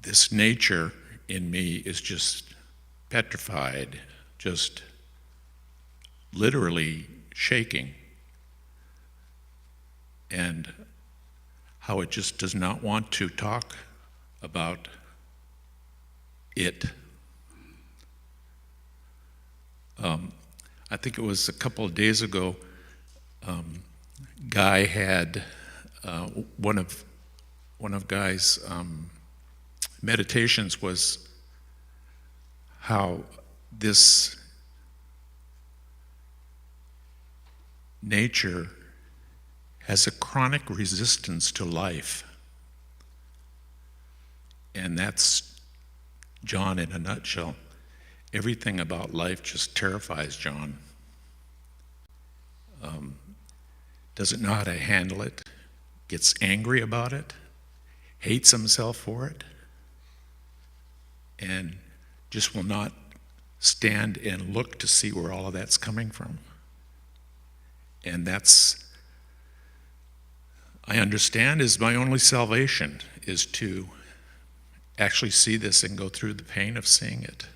this nature in me is just petrified, just literally shaking, and how it just does not want to talk about it. I think it was a couple of days ago, Guy had one of Guy's meditations was how this nature has a chronic resistance to life. And that's John in a nutshell. Everything about life just terrifies John. Doesn't know how to handle it, gets angry about it, hates himself for it, and just will not stand and look to see where all of that's coming from. And that's, I understand, is my only salvation, is to actually see this and go through the pain of seeing it.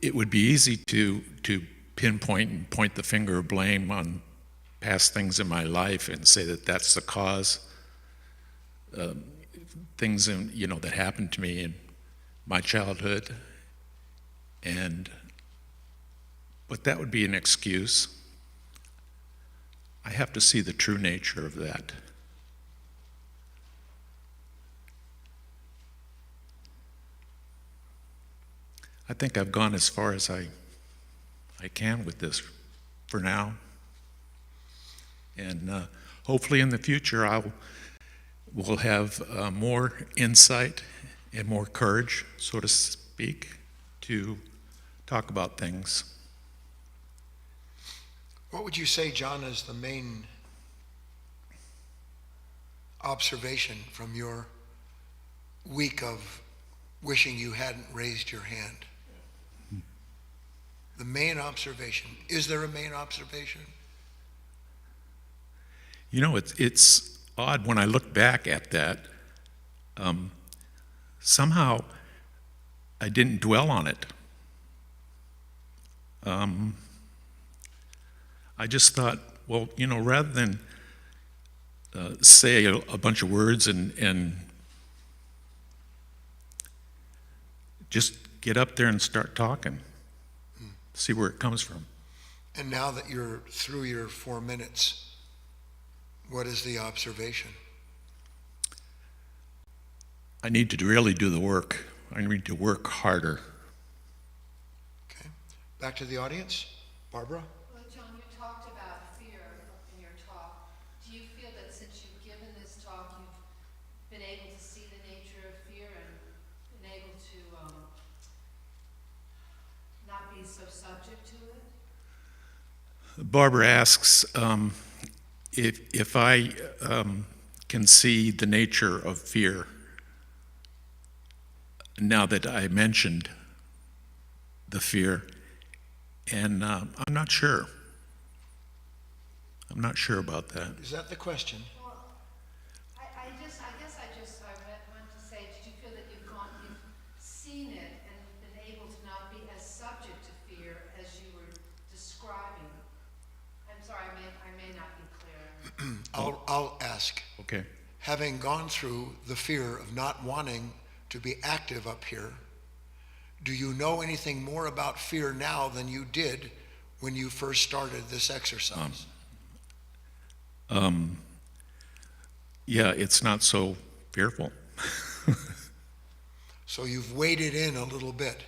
It would be easy to pinpoint and point the finger of blame on past things in my life and say that that's the cause. Things that happened to me in my childhood, but that would be an excuse. I have to see the true nature of that. I think I've gone as far as I I can with this for now. And hopefully in the future we'll have more insight and more courage, so to speak, to talk about things. What would you say, John, is the main observation from your week of wishing you hadn't raised your hand? The main observation. Is there a main observation? You know, it's odd when I look back at that. Somehow I didn't dwell on it. I just thought, well, you know, rather than say a bunch of words and just get up there and start talking, see where it comes from. And now that you're through your 4 minutes, what is the observation? I need to really do the work. I need to work harder. Okay. Back to the audience. Barbara? Well, John, you talked about fear in your talk. Do you feel that since you've given this talk, you've been able to see the nature of fear and been able to not be so subject to it? Barbara asks if I can see the nature of fear now that I mentioned the fear, and I'm not sure. I'm not sure about that. Is that the question? Well, I guess I wanted to say, did you feel that you've seen it and been able to not be as subject to fear as you were describing? I'm sorry, I may not be clear. I'll ask. Okay. Having gone through the fear of not wanting to be active up here, do you know anything more about fear now than you did when you first started this exercise? Yeah, it's not so fearful. So you've waded in a little bit.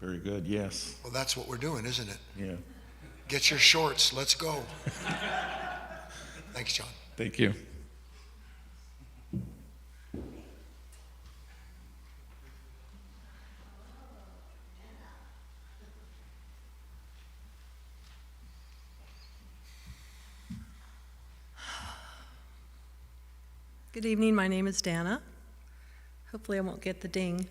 Very good, yes. Well, that's what we're doing, isn't it? Yeah. Get your shorts, let's go. Thanks, John. Thank you. Good evening, my name is Dana. Hopefully I won't get the ding.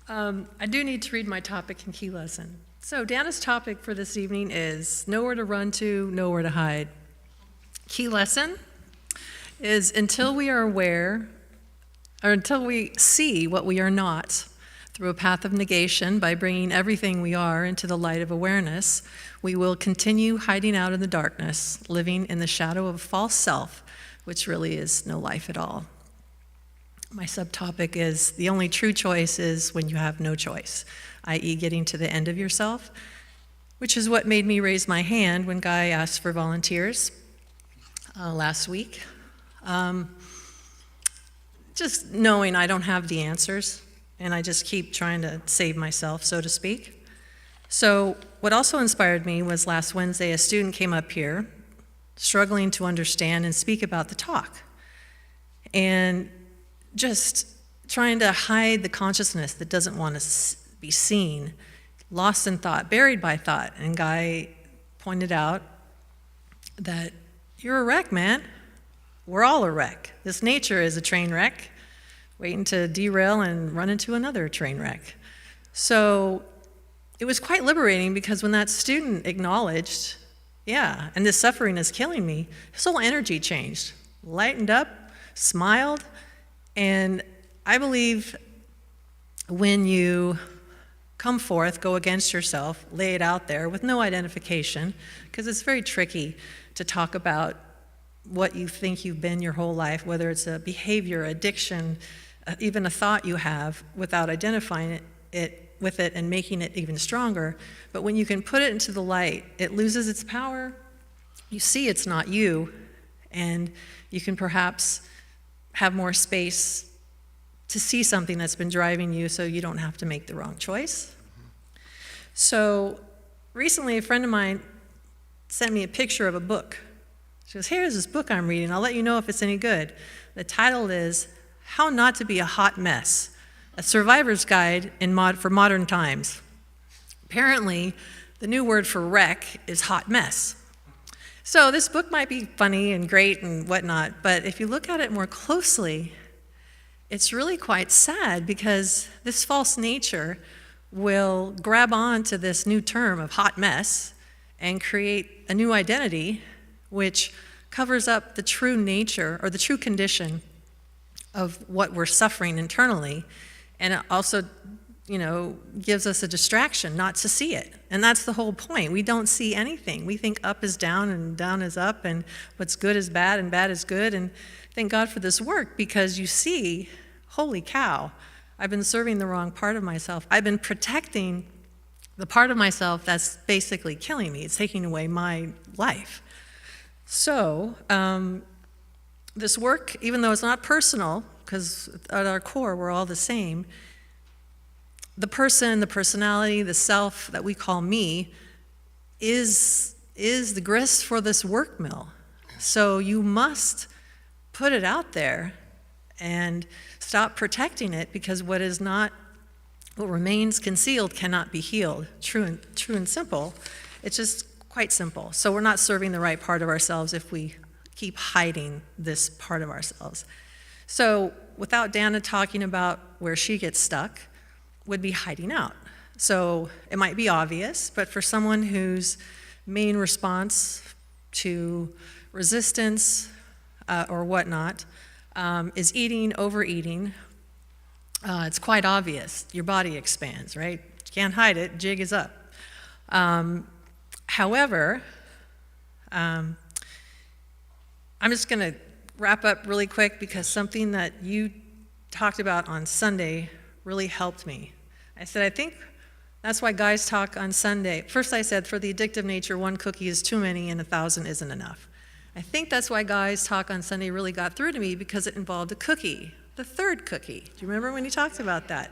I do need to read my topic and key lesson. So Dana's topic for this evening is nowhere to run to, nowhere to hide. Key lesson is until we are aware, or until we see what we are not, through a path of negation by bringing everything we are into the light of awareness, we will continue hiding out in the darkness, living in the shadow of a false self, which really is no life at all. My subtopic is the only true choice is when you have no choice, i.e. getting to the end of yourself, which is what made me raise my hand when Guy asked for volunteers last week. Just knowing I don't have the answers, and I just keep trying to save myself, so to speak. So what also inspired me was last Wednesday, a student came up here struggling to understand and speak about the talk, and just trying to hide the consciousness that doesn't want to be seen, lost in thought, buried by thought. And Guy pointed out that you're a wreck, man. We're all a wreck. This nature is a train wreck, waiting to derail and run into another train wreck. So it was quite liberating, because when that student acknowledged, yeah, and this suffering is killing me, his whole energy changed, lightened up, smiled. And I believe when you come forth, go against yourself, lay it out there with no identification, because it's very tricky to talk about what you think you've been your whole life, whether it's a behavior, addiction, even a thought you have, without identifying it with it and making it even stronger. But when you can put it into the light, it loses its power. You see it's not you, and you can perhaps have more space to see something that's been driving you, so you don't have to make the wrong choice. So recently, a friend of mine sent me a picture of a book. She goes, here's this book I'm reading. I'll let you know if it's any good. The title is How Not to Be a Hot Mess, a survivor's guide for modern times. Apparently, the new word for wreck is hot mess. So this book might be funny and great and whatnot, but if you look at it more closely, it's really quite sad because this false nature will grab on to this new term of hot mess and create a new identity which covers up the true nature or the true condition of what we're suffering internally, and it also, gives us a distraction not to see it. And that's the whole point. We don't see anything. We think up is down and down is up, and what's good is bad and bad is good. And thank God for this work, because you see, holy cow, I've been serving the wrong part of myself. I've been protecting the part of myself that's basically killing me. It's taking away my life. So this work, even though it's not personal, because at our core we're all the same, the person, the personality, the self that we call me is the grist for this work mill. So you must put it out there and stop protecting it, because what remains concealed cannot be healed. True and simple. It's just quite simple. So we're not serving the right part of ourselves if we keep hiding this part of ourselves. So without Dana talking about where she gets stuck, would be hiding out. So it might be obvious, but for someone whose main response to resistance or whatnot is eating, overeating, it's quite obvious. Your body expands, right? You can't hide it, jig is up. However, I'm just going to wrap up really quick, because something that you talked about on Sunday really helped me. I said, I think that's why guys talk on Sunday. First I said, for the addictive nature, one cookie is too many and 1,000 isn't enough. I think that's why guys talk on Sunday really got through to me, because it involved a cookie, the third cookie. Do you remember when you talked about that?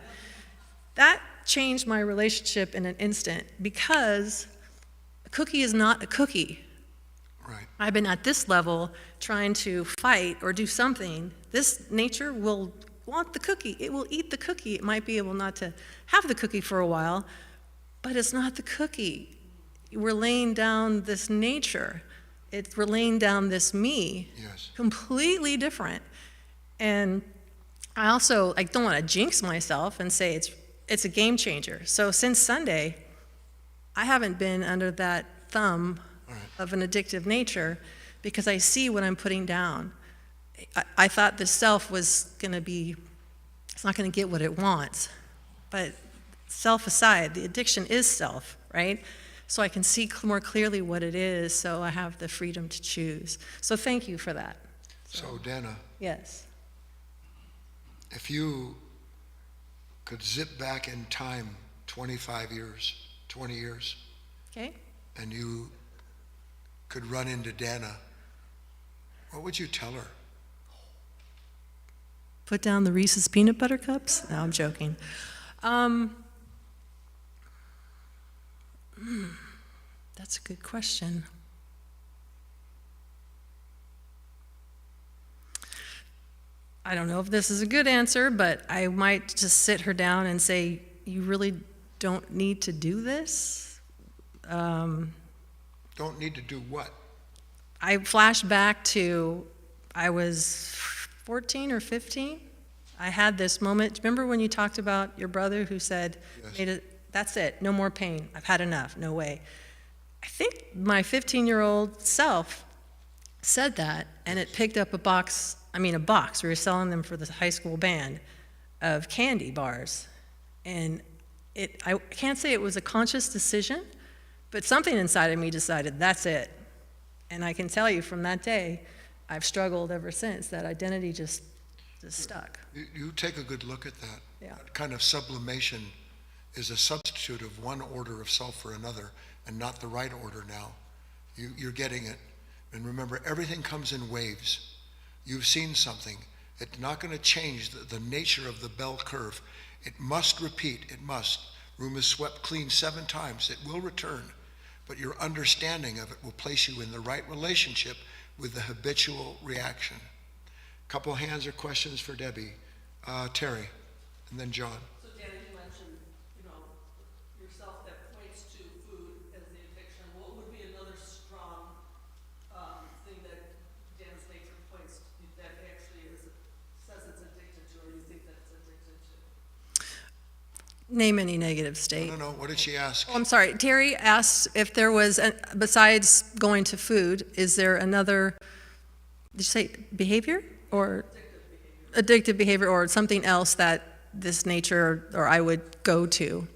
That changed my relationship in an instant, because a cookie is not a cookie. Right. I've been at this level trying to fight or do something. This nature will want the cookie. It will eat the cookie. It might be able not to have the cookie for a while, but it's not the cookie. We're laying down this nature. We're laying down this me. Yes. Completely different. And I also don't want to jinx myself and say it's a game changer. So since Sunday, I haven't been under that thumb of an addictive nature, because I see what I'm putting down. I thought the self was going to be, it's not going to get what it wants. But self aside, the addiction is self, right? So I can see more clearly what it is, so I have the freedom to choose. So thank you for that. So Dana, Yes. if you could zip back in time 25 years, 20 years, Okay. and you could run into Dana, what would you tell her? Put down the Reese's peanut butter cups? No, I'm joking. That's a good question. I don't know if this is a good answer, but I might just sit her down and say, you really don't need to do this? Don't need to do what? I flashed back to, I was 14 or 15. I had this moment. Remember when you talked about your brother who said, Yes. that's it, no more pain. I've had enough, no way. I think my 15-year-old self said that, and it picked up a box. We were selling them for the high school band, of candy bars. And I can't say it was a conscious decision, but something inside of me decided, that's it. And I can tell you from that day, I've struggled ever since. That identity just stuck. You take a good look at that. Yeah. That kind of sublimation is a substitute of one order of self for another, and not the right order now. You're getting it. And remember, everything comes in waves. You've seen something. It's not going to change the nature of the bell curve. It must repeat. It must. Room is swept clean 7 times. It will return, but your understanding of it will place you in the right relationship with the habitual reaction. Couple hands or questions for Debbie. Terry, and then John. So Danny, you mentioned, yourself that points to food as the addiction. What would be another strong thing that Dan's nature points to that actually says it's addicted to, or you think that it's addicted to? Name any negative state. No, what did she ask? Oh, I'm sorry. Terry asked if there was, besides going to food, is there another, did you say behavior? Or addictive behavior, or something else that this nature or I would go to?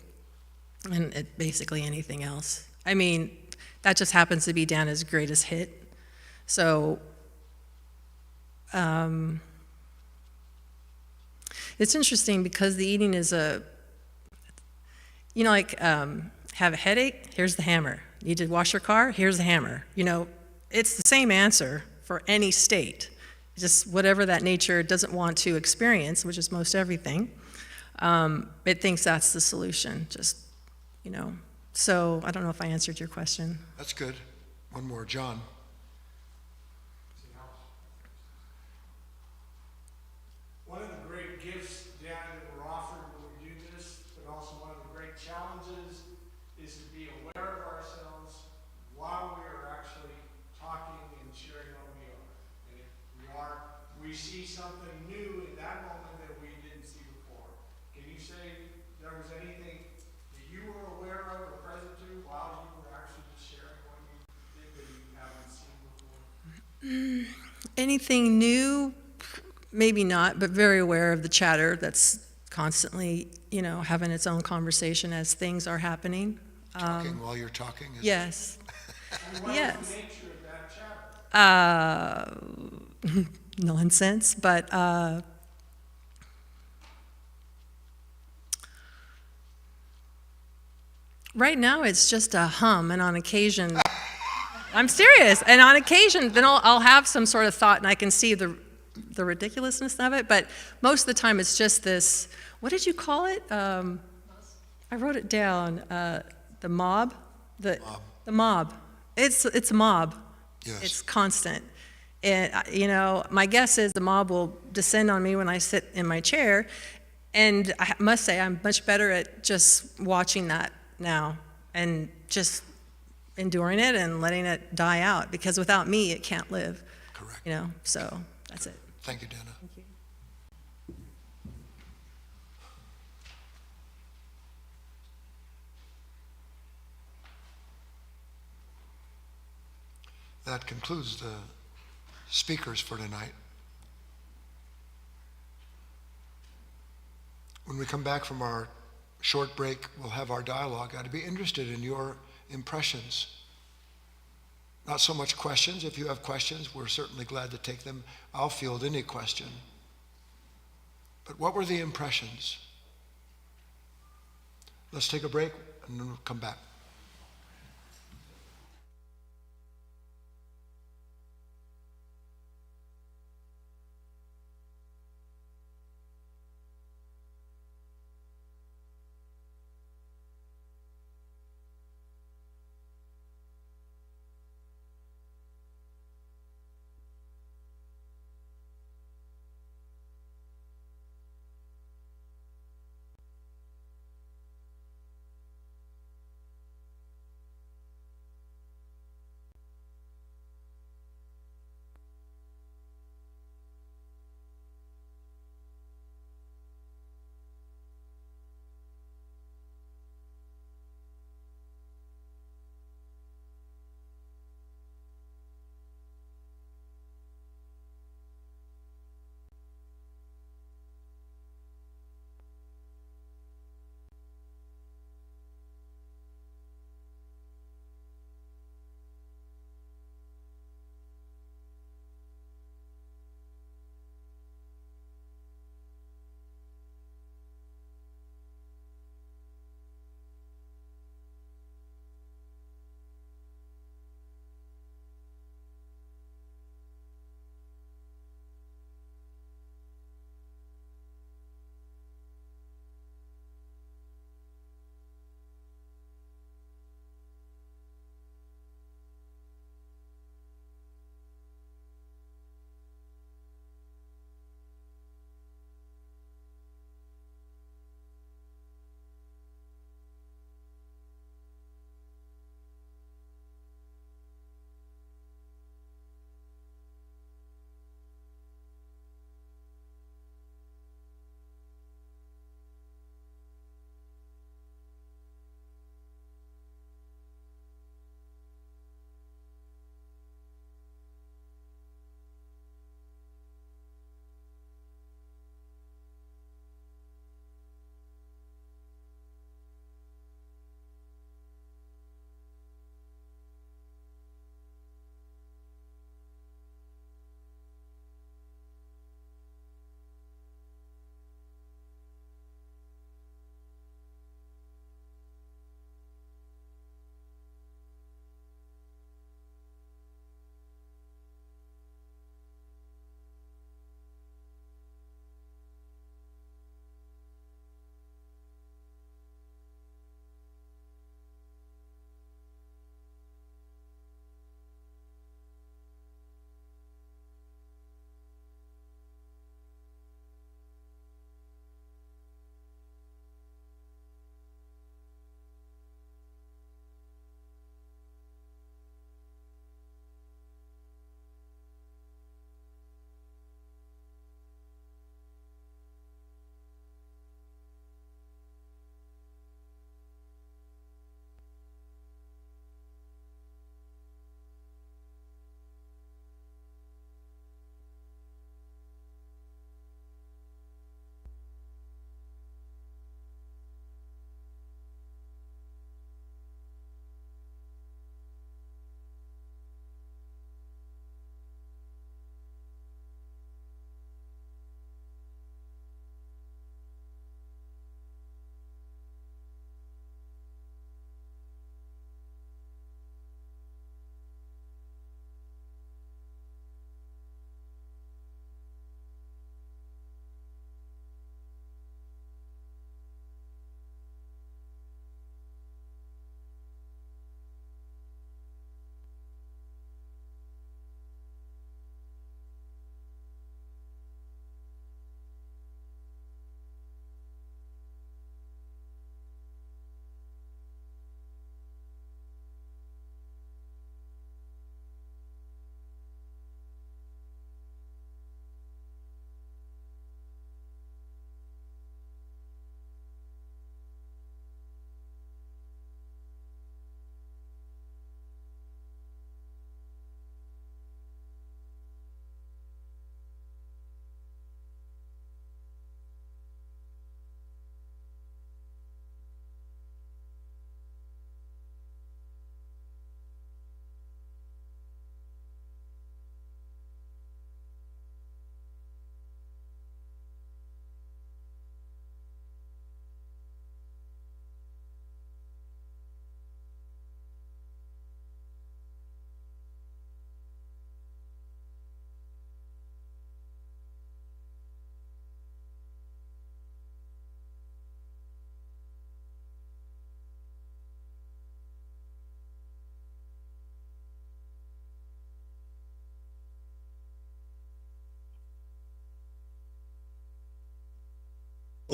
And basically anything else. I mean, that just happens to be Dana's greatest hit. So, it's interesting because the eating is have a headache, here's the hammer. Need to wash your car, here's the hammer. It's the same answer for any state. Just whatever that nature doesn't want to experience, which is most everything, it thinks that's the solution. So I don't know if I answered your question. That's good. One more, John. One of the great gifts, Dan, that we're offered when we do this, but also one of the great challenges, is to be aware of ourselves while we are actually talking and sharing what we are. And if we see something new in that moment that we didn't see before. Can you say there was anything that you were aware of or present to while you were actually just sharing what you did that you haven't seen before? Anything new? Maybe not, but very aware of the chatter that's constantly, having its own conversation as things are happening. Talking while you're talking? Yes. And what Yes. is the nature of that chatter? Nonsense, but right now it's just a hum, and on occasion, I'm serious, and on occasion, then I'll have some sort of thought, and I can see the ridiculousness of it, but most of the time it's just this, what did you call it? I wrote it down, the mob? The mob. It's a mob. Yes. It's constant. And, my guess is the mob will descend on me when I sit in my chair, and I must say I'm much better at just watching that now and just enduring it and letting it die out, because without me it can't live. Correct. So that's it. Thank you, Dana. Thank you. That concludes the speakers for tonight. When we come back from our short break, we'll have our dialogue. I'd be interested in your impressions. Not so much questions. If you have questions, we're certainly glad to take them. I'll field any question. But what were the impressions? Let's take a break and then we'll come back.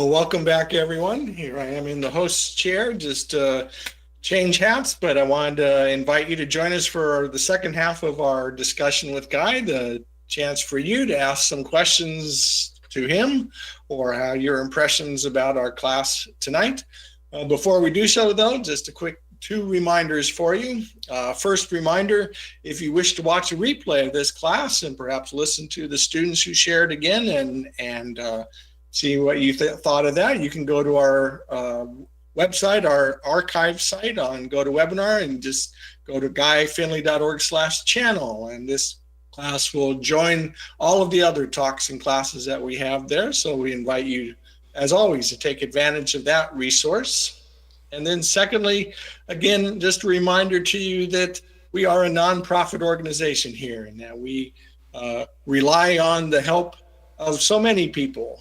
Well, welcome back, everyone. Here I am in the host's chair, just change hats, but I wanted to invite you to join us for the second half of our discussion with Guy, the chance for you to ask some questions to him or your impressions about our class tonight. Before we do so, though, just a quick 2 reminders for you. First reminder, if you wish to watch a replay of this class and perhaps listen to the students who shared again and see what you thought of that, you can go to our website, our archive site on GoToWebinar, and just go to guyfinley.org/channel. And this class will join all of the other talks and classes that we have there. So we invite you, as always, to take advantage of that resource. And then secondly, again, just a reminder to you that we are a nonprofit organization here and that we rely on the help of so many people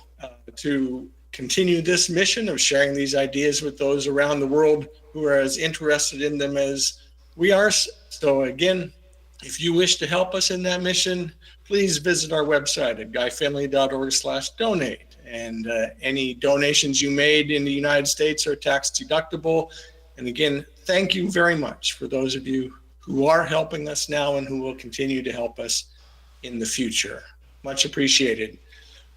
to continue this mission of sharing these ideas with those around the world who are as interested in them as we are. So again, if you wish to help us in that mission, please visit our website at guyfinley.org/donate. And any donations you made in the United States are tax deductible. And again, thank you very much for those of you who are helping us now and who will continue to help us in the future. Much appreciated.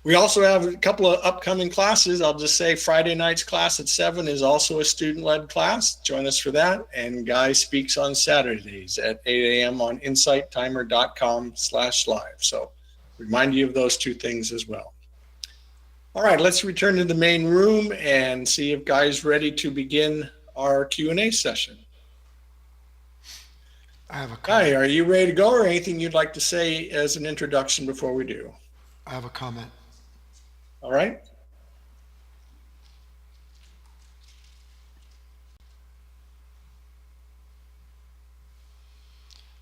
We also have a couple of upcoming classes. I'll just say Friday night's class at 7 is also a student-led class. Join us for that. And Guy speaks on Saturdays at 8 a.m. on insighttimer.com/live. So remind you of those 2 things as well. All right, let's return to the main room and see if Guy's ready to begin our Q&A session. I have a Guy, comment. are you ready to go, or anything you'd like to say as an introduction before we do? I have a comment. All right.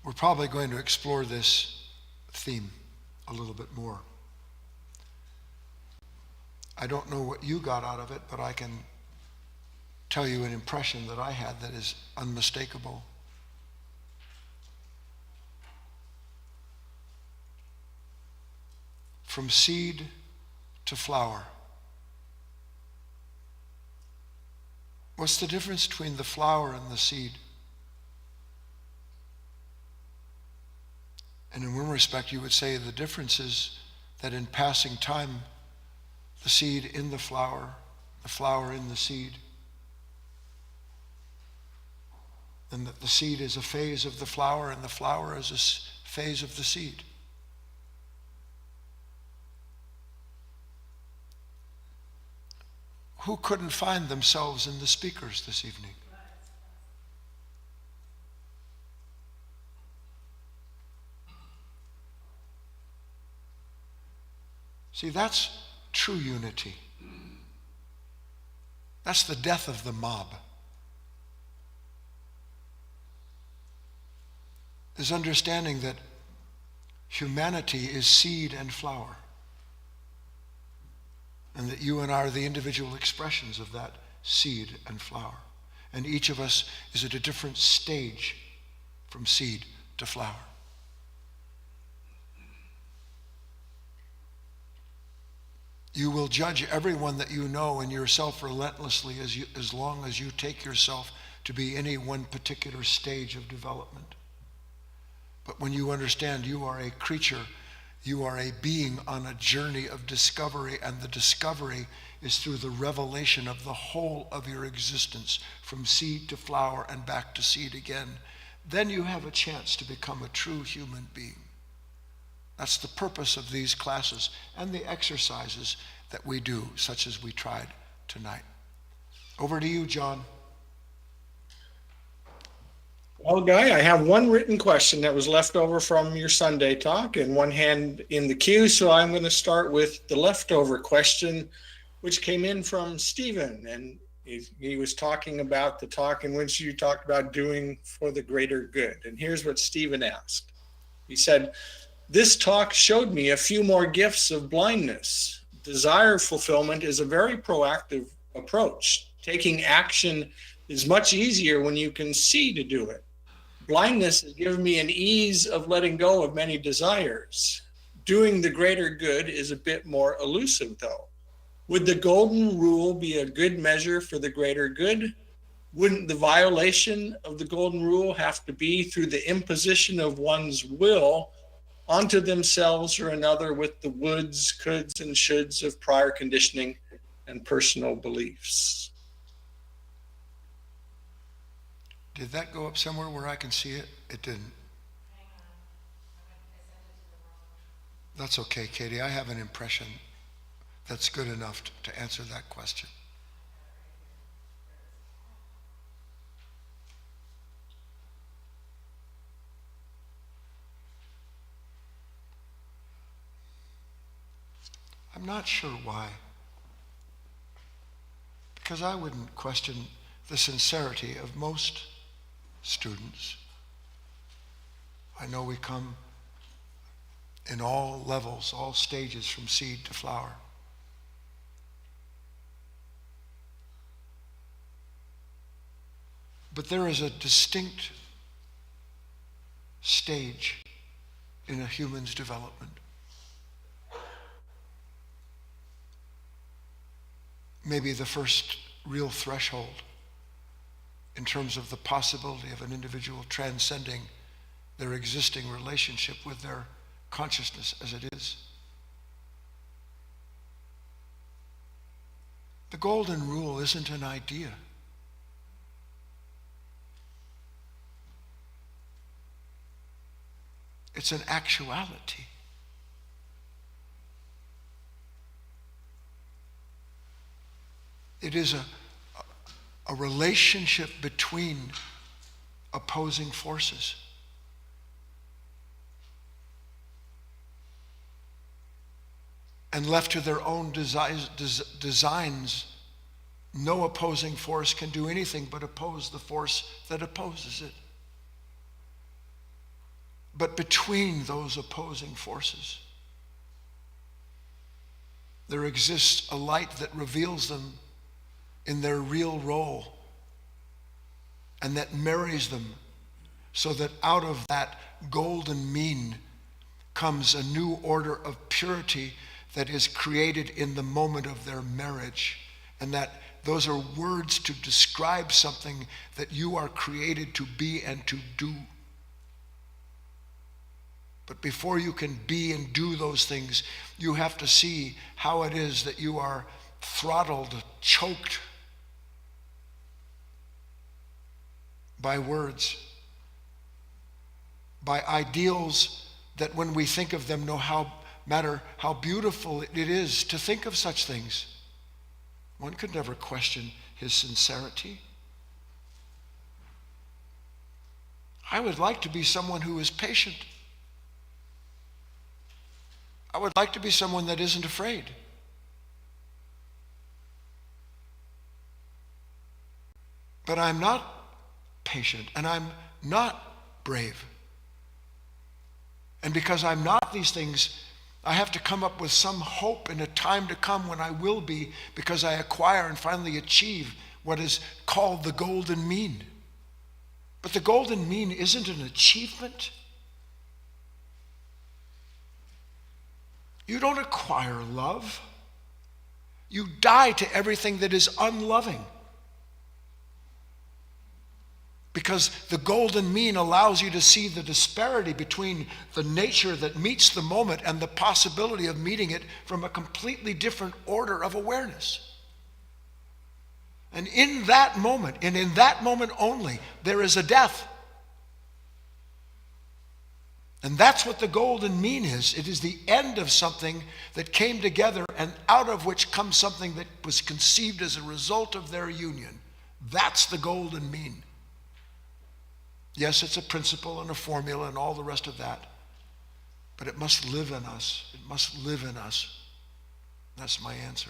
We're probably going to explore this theme a little bit more. I don't know what you got out of it, but I can tell you an impression that I had that is unmistakable. From seed to flower. What's the difference between the flower and the seed? And in one respect, you would say the difference is that in passing time, the seed in the flower in the seed, and that the seed is a phase of the flower and the flower is a phase of the seed. Who couldn't find themselves in the speakers this evening? See, that's true unity. That's the death of the mob. Is understanding that humanity is seed and flower, and that you and I are the individual expressions of that seed and flower. And each of us is at a different stage from seed to flower. You will judge everyone that you know and yourself relentlessly as long as you take yourself to be any one particular stage of development. But when you understand you are a creature, you are a being on a journey of discovery, and the discovery is through the revelation of the whole of your existence, from seed to flower and back to seed again, then you have a chance to become a true human being. That's the purpose of these classes and the exercises that we do, such as we tried tonight. Over to you, John. Well, Guy, I have one written question that was left over from your Sunday talk and one hand in the queue. So I'm going to start with the leftover question, which came in from Stephen. And he was talking about the talk in which you talked about doing for the greater good. And here's what Stephen asked. He said, "This talk showed me a few more gifts of blindness. Desire fulfillment is a very proactive approach. Taking action is much easier when you can see to do it. Blindness has given me an ease of letting go of many desires. Doing the greater good is a bit more elusive, though. Would the golden rule be a good measure for the greater good? Wouldn't the violation of the golden rule have to be through the imposition of one's will onto themselves or another with the woulds, coulds, and shoulds of prior conditioning and personal beliefs? Did that go up somewhere where I can see it? It didn't. That's okay, Katie. I have an impression that's good enough to answer that question. I'm not sure why. Because I wouldn't question the sincerity of most students. I know we come in all levels, all stages, from seed to flower. But there is a distinct stage in a human's development. Maybe the first real threshold in terms of the possibility of an individual transcending their existing relationship with their consciousness as it is. The golden rule isn't an idea. It's an actuality. It is a relationship between opposing forces. And left to their own designs, no opposing force can do anything but oppose the force that opposes it. But between those opposing forces, there exists a light that reveals them in their real role and that marries them so that out of that golden mean comes a new order of purity that is created in the moment of their marriage, and that those are words to describe something that you are created to be and to do. But before you can be and do those things, you have to see how it is that you are throttled, choked by words, by ideals that when we think of them, no matter how beautiful it is to think of such things. One could never question his sincerity. I would like to be someone who is patient. I would like to be someone that isn't afraid. But I'm not patient, and I'm not brave. And because I'm not these things, I have to come up with some hope in a time to come when I will be, because I acquire and finally achieve what is called the golden mean. But the golden mean isn't an achievement. You don't acquire love. You die to everything that is unloving. Because the golden mean allows you to see the disparity between the nature that meets the moment and the possibility of meeting it from a completely different order of awareness. And in that moment, and in that moment only, there is a death. And that's what the golden mean is. It is the end of something that came together, and out of which comes something that was conceived as a result of their union. That's the golden mean. Yes, it's a principle and a formula and all the rest of that. But it must live in us. It must live in us. That's my answer.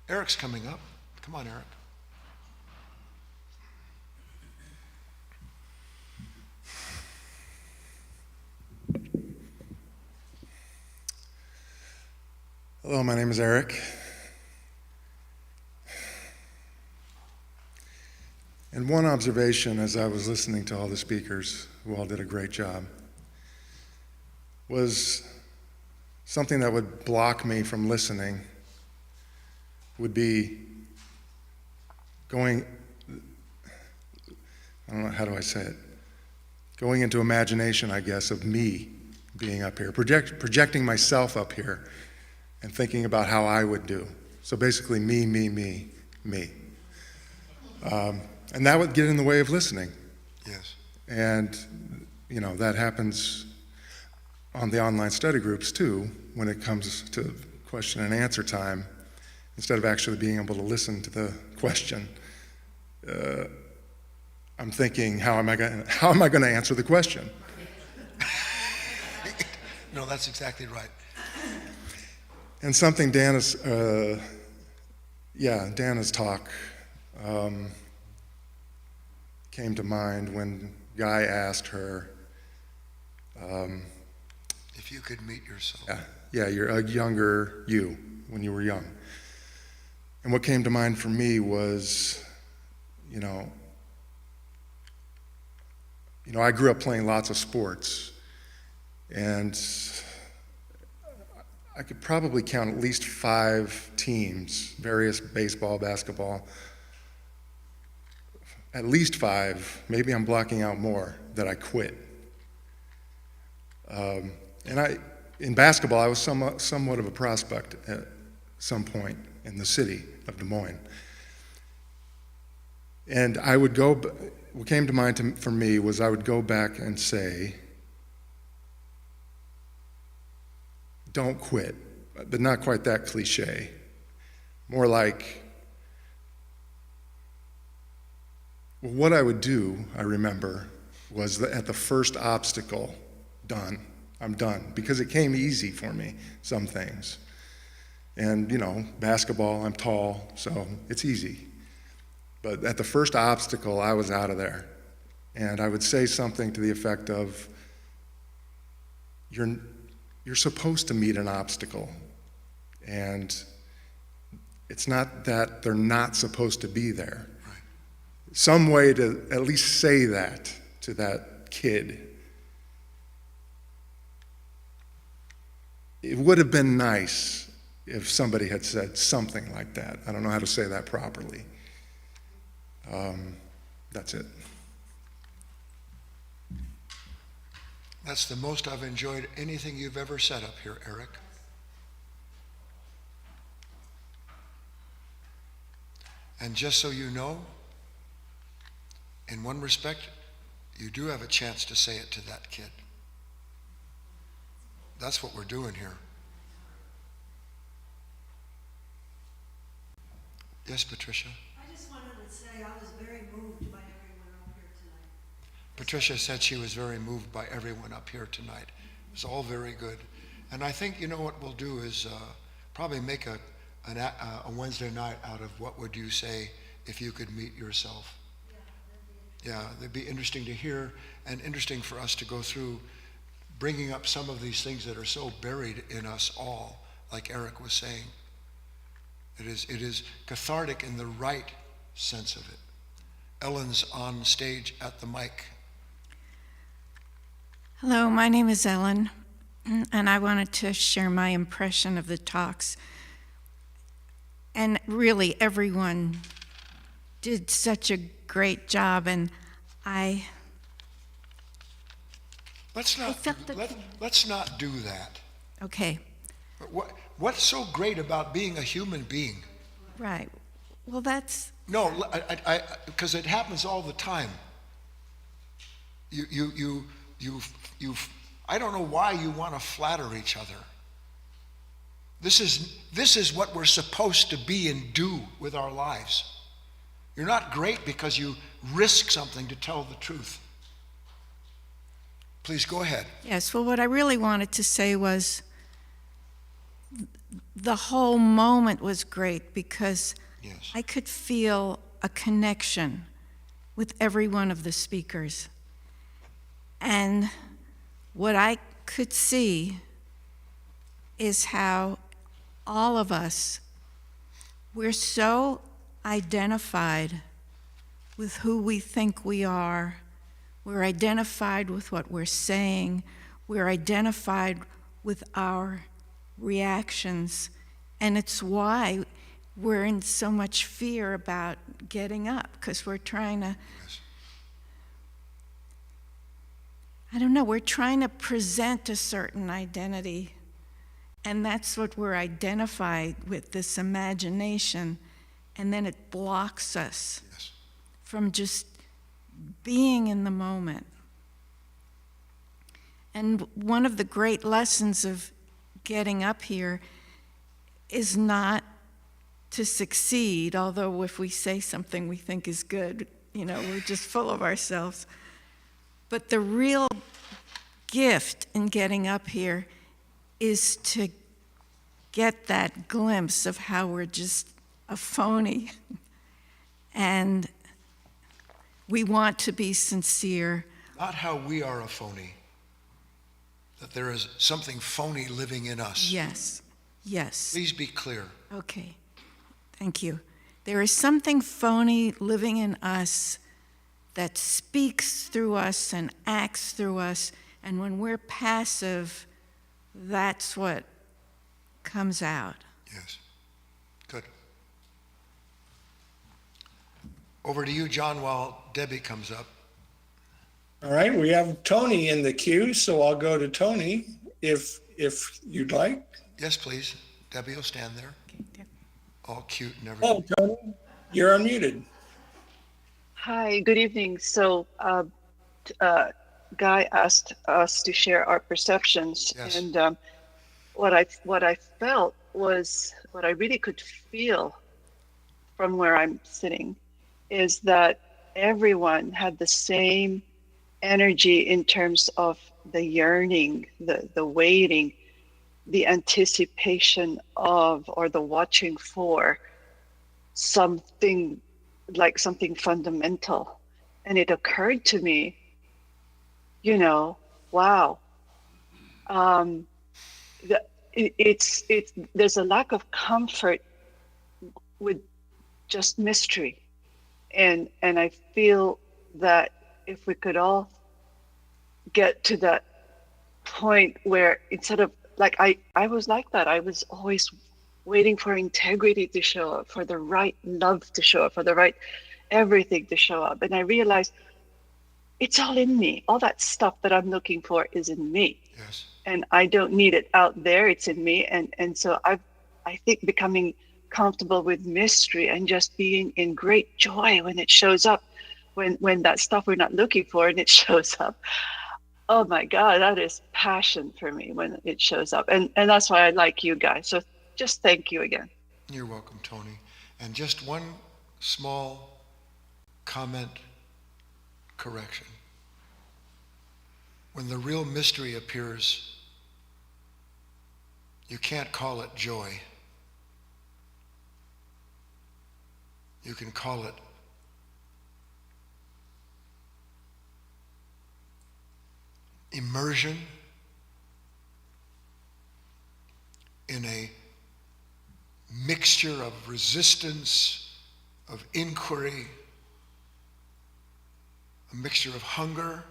Eric's coming up. Come on, Eric. Hello, my name is Eric. And one observation as I was listening to all the speakers, who all did a great job, was something that would block me from listening would be going, I don't know, how do I say it? Going into imagination, I guess, of me being up here, projecting myself up here and thinking about how I would do. So basically me. And that would get in the way of listening. Yes. And, you know, that happens on the online study groups too, when it comes to question and answer time. Instead of actually being able to listen to the question, I'm thinking, how am I going to answer the question? No, that's exactly right. And something Dana's talk came to mind when Guy asked her, If you could meet yourself. yeah, you're a younger you, when you were young. And what came to mind for me was, you know, I grew up playing lots of sports, and I could probably count at least 5 teams, various baseball, basketball, at least 5, maybe I'm blocking out more, that I quit. In basketball, I was somewhat of a prospect at some point in the city of Des Moines. And I would go, what came to mind for me was I would go back and say, don't quit, but not quite that cliche. More like, well, what I would do, I remember, was that at the first obstacle, I'm done, because it came easy for me, some things. And, you know, basketball, I'm tall, so it's easy. But at the first obstacle, I was out of there. And I would say something to the effect of, you're supposed to meet an obstacle. And it's not that they're not supposed to be there. Right. Some way to at least say that to that kid. It would have been nice if somebody had said something like that. I don't know how to say that properly. That's it. That's the most I've enjoyed anything you've ever said up here, Eric. And just so you know, in one respect, you do have a chance to say it to that kid. That's what we're doing here. Yes, Patricia? I just wanted to say I was very moved by everyone up here tonight. Patricia said she was very moved by everyone up here tonight. It was all very good. And I think, you know, what we'll do is probably make a Wednesday night out of what would you say if you could meet yourself. Yeah, that'd be interesting to hear and interesting for us to go through bringing up some of these things that are so buried in us all, like Eric was saying. It is cathartic in the right sense of it. Ellen's on stage at the mic. Hello, my name is Ellen, and I wanted to share my impression of the talks. And really, everyone did such a great job, and Let's not do that. Okay, What's so great about being a human being? right. Well, that's, No, because it happens all the time. I don't know why you want to flatter each other. This is what we're supposed to be and do with our lives. You're not great because you risk something to tell the truth. Please go ahead. yes, well, what I really wanted to say was the whole moment was great because Yes. I could feel a connection with every one of the speakers. And what I could see is how all of us, we're so identified with who we think we are. We're identified with what we're saying. We're identified with our reactions. And it's why we're in so much fear about getting up because we're trying to, Yes. I don't know, we're trying to present a certain identity. And that's what we're identified with, this imagination. And then it blocks us Yes. from just being in the moment. And one of the great lessons of getting up here is not to succeed, although if we say something we think is good, we're just full of ourselves. But the real gift in getting up here is to get that glimpse of how we're just a phony. And we want to be sincere. Not how we are a phony, that there is something phony living in us. Yes, yes. Please be clear. Okay, thank you. There is something phony living in us that speaks through us and acts through us, and when we're passive, that's what comes out. Yes. Good. Over to you, John, while Debbie comes up. All right, we have Tony in the queue, so I'll go to Tony if you'd like. Yes, please. Debbie will stand there. All cute and Oh, everything. Tony, you're unmuted. Hi, good evening. So, Guy asked us to share our perceptions, Yes. and what I felt was what I really could feel from where I'm sitting is that everyone had the same energy in terms of the yearning, the waiting, the anticipation of, or the watching for something like something fundamental. And it occurred to me, wow, there's a lack of comfort with just mystery. And I feel that if we could all get to that point where instead of, like, I was like that, I was always waiting for integrity to show up, for the right love to show up, for the right everything to show up. And I realized it's all in me. All that stuff that I'm looking for is in me. Yes. And I don't need it out there, it's in me. And so I think becoming comfortable with mystery and just being in great joy when it shows up, when that stuff we're not looking for and it shows up. Oh my God, that is passion for me when it shows up. And that's why I like you guys. So just thank you again. You're welcome, Tony. And just one small comment correction. When the real mystery appears, you can't call it joy. You can call it immersion in a mixture of resistance, of inquiry, a mixture of hunger,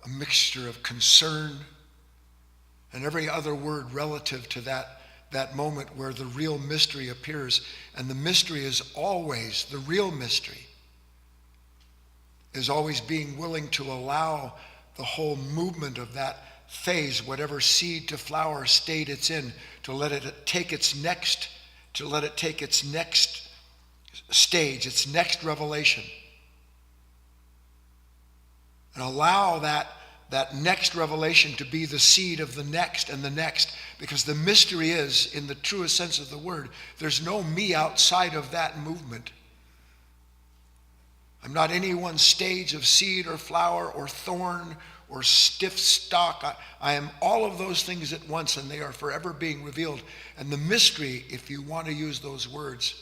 a mixture of concern, and every other word relative to that moment where the real mystery appears. And the mystery is always, the real mystery is always being willing to allow the whole movement of that phase, whatever seed to flower state it's in, to let it take its next stage, its next revelation. And allow that next revelation to be the seed of the next and the next, because the mystery is, in the truest sense of the word, there's no me outside of that movement. I'm not any one stage of seed or flower or thorn or stiff stalk. I am all of those things at once, and they are forever being revealed. And the mystery, if you want to use those words,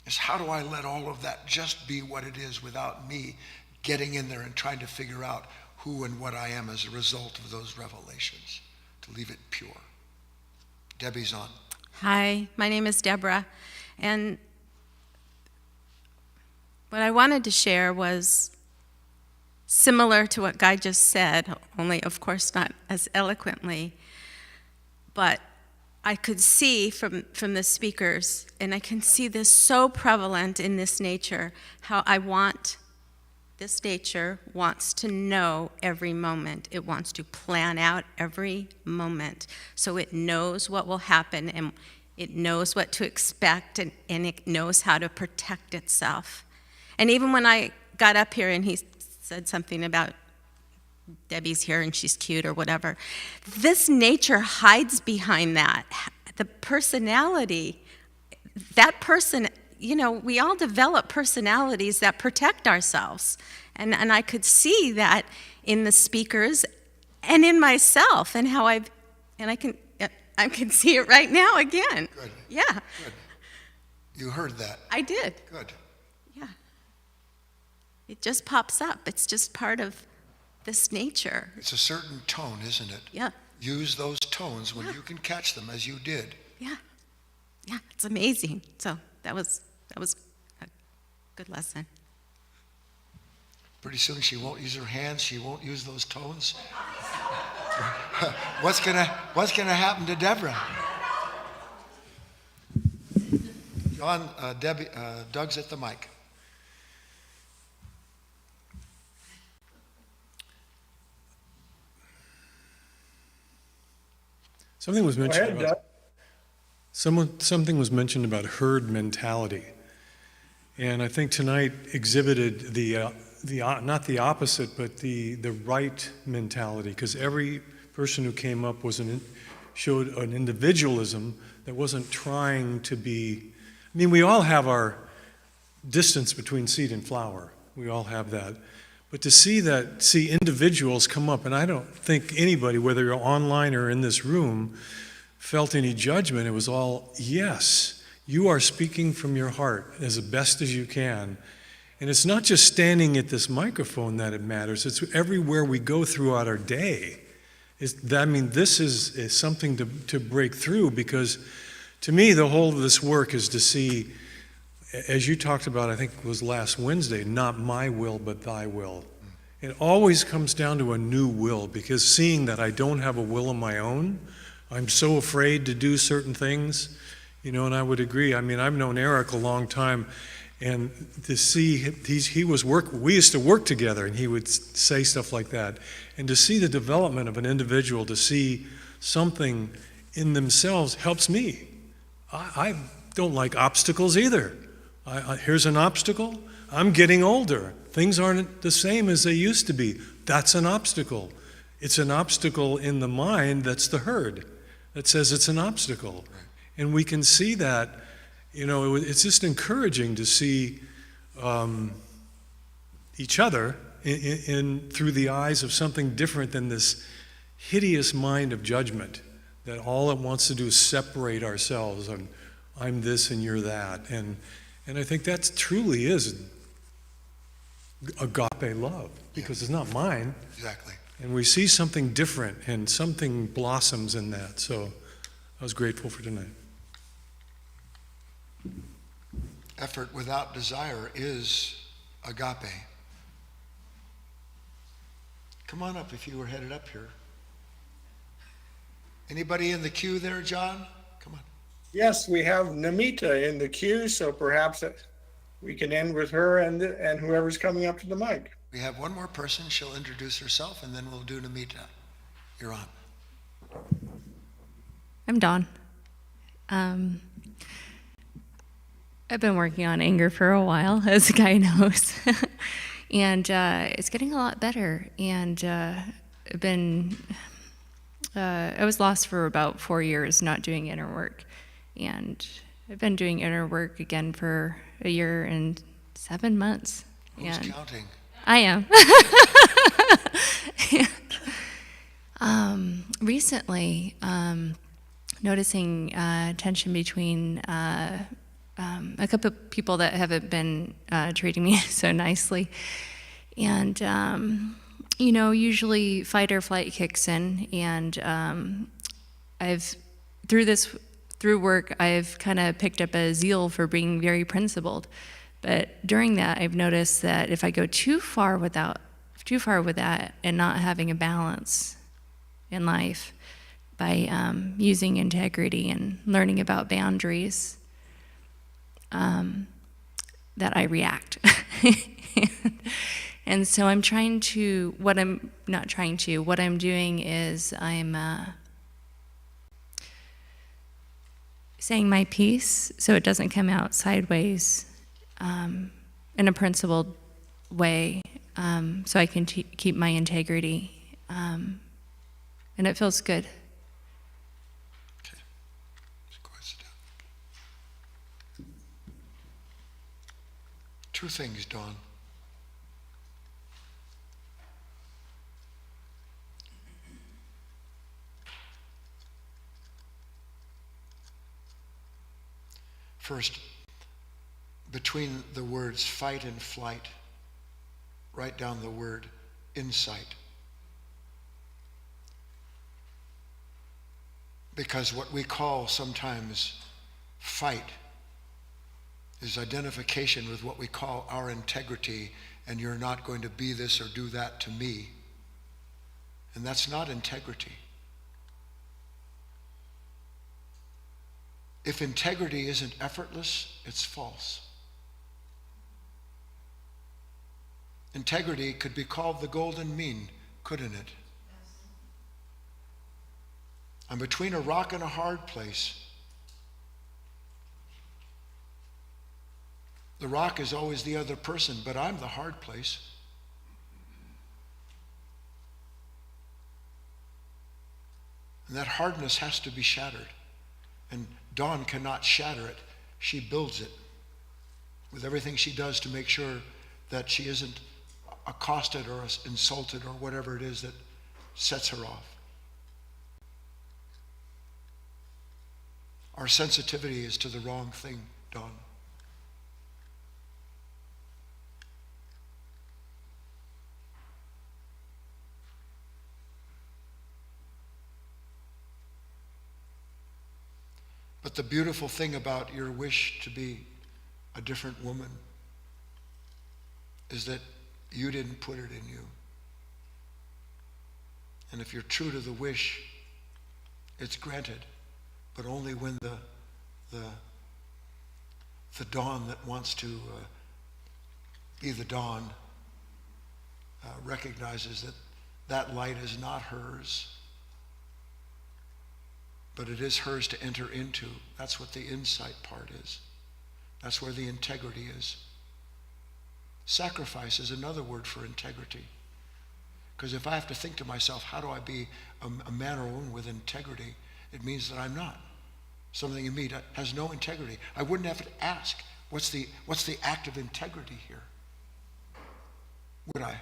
is how do I let all of that just be what it is without me getting in there and trying to figure out who and what I am as a result of those revelations, to leave it pure. Debbie's on. Hi, my name is Deborah, and what I wanted to share was similar to what Guy just said, only of course not as eloquently, but I could see from the speakers, and I can see this so prevalent in this nature, how this nature wants to know every moment. It wants to plan out every moment so it knows what will happen, and it knows what to expect, and it knows how to protect itself. And even when I got up here and he said something about Debbie's here and she's cute or whatever, this nature hides behind that. The personality, that person, you know, we all develop personalities that protect ourselves. And I could see that in the speakers and in myself, and how I can see it right now again. Good. Yeah. Good. You heard that. I did. Good. Yeah. It just pops up. It's just part of this nature. It's a certain tone, isn't it? Yeah. Use those tones when you can catch them, as you did. Yeah. Yeah. It's amazing. So that was a good lesson. Pretty soon she won't use her hands. She won't use those tones. What's gonna happen to Deborah? John, Debbie, Doug's at the mic. Something was mentioned ahead, about something was mentioned about herd mentality, and I think tonight exhibited the not the opposite, but the right mentality, because every person who came up showed an individualism that wasn't trying to be. I mean, we all have our distance between seed and flower. We all have that. But to see individuals come up, and I don't think anybody, whether you're online or in this room, felt any judgment. It was all, yes, you are speaking from your heart as best as you can. And it's not just standing at this microphone that it matters. It's everywhere we go throughout our day. This is something to break through, because to me, the whole of this work is to see, as you talked about, I think it was last Wednesday, not my will, but thy will. It always comes down to a new will, because seeing that I don't have a will of my own, I'm so afraid to do certain things, and I would agree. I mean, I've known Eric a long time, and to see we used to work together, and he would say stuff like that. And to see the development of an individual, to see something in themselves helps me. I don't like obstacles either. Here's an obstacle. I'm getting older. Things aren't the same as they used to be. That's an obstacle. It's an obstacle in the mind that's the herd that says it's an obstacle. And we can see that, it's just encouraging to see each other through the eyes of something different than this hideous mind of judgment that all it wants to do is separate ourselves, and I'm this and you're that. And I think that truly is agape love, because it's not mine. Exactly. And we see something different, and something blossoms in that. So I was grateful for tonight. Effort without desire is agape. Come on up if you were headed up here. Anybody in the queue there, John? Come on. Yes, we have Namita in the queue, so perhaps we can end with her and whoever's coming up to the mic. We have one more person. She'll introduce herself, and then we'll do Namita. You're on. I'm Dawn. I've been working on anger for a while, as the guy knows. And it's getting a lot better. And I was lost for about 4 years not doing inner work. And I've been doing inner work again for a year and 7 months. Who's counting? I am. Recently, noticing tension between a couple of people that haven't been treating me so nicely. And, usually fight or flight kicks in. And through work, I've kind of picked up a zeal for being very principled. But during that, I've noticed that if I go too far without too far with that and not having a balance in life by using integrity and learning about boundaries, that I react. And so I'm trying to, what I'm doing is I'm saying my piece so it doesn't come out sideways in a principled way, so I can keep my integrity. And it feels good. Okay. Just go ahead and sit down. Two things, Dawn. First, between the words fight and flight, write down the word insight. Because what we call sometimes fight is identification with what we call our integrity, and you're not going to be this or do that to me. And that's not integrity. If integrity isn't effortless, it's false. Integrity could be called the golden mean, couldn't it? I'm between a rock and a hard place. The rock is always the other person, but I'm the hard place. And that hardness has to be shattered. And Dawn cannot shatter it. She builds it with everything she does to make sure that she isn't accosted or insulted or whatever it is that sets her off. Our sensitivity is to the wrong thing, Dawn. But the beautiful thing about your wish to be a different woman is that you didn't put it in you. And if you're true to the wish, it's granted, but only when the Dawn that wants to be the Dawn recognizes that that light is not hers, but it is hers to enter into. That's what the insight part is. That's where the integrity is. Sacrifice is another word for integrity. Because if I have to think to myself, how do I be a man or woman with integrity? It means that I'm not. Something in me that has no integrity. I wouldn't have to ask, what's the act of integrity here? Would I?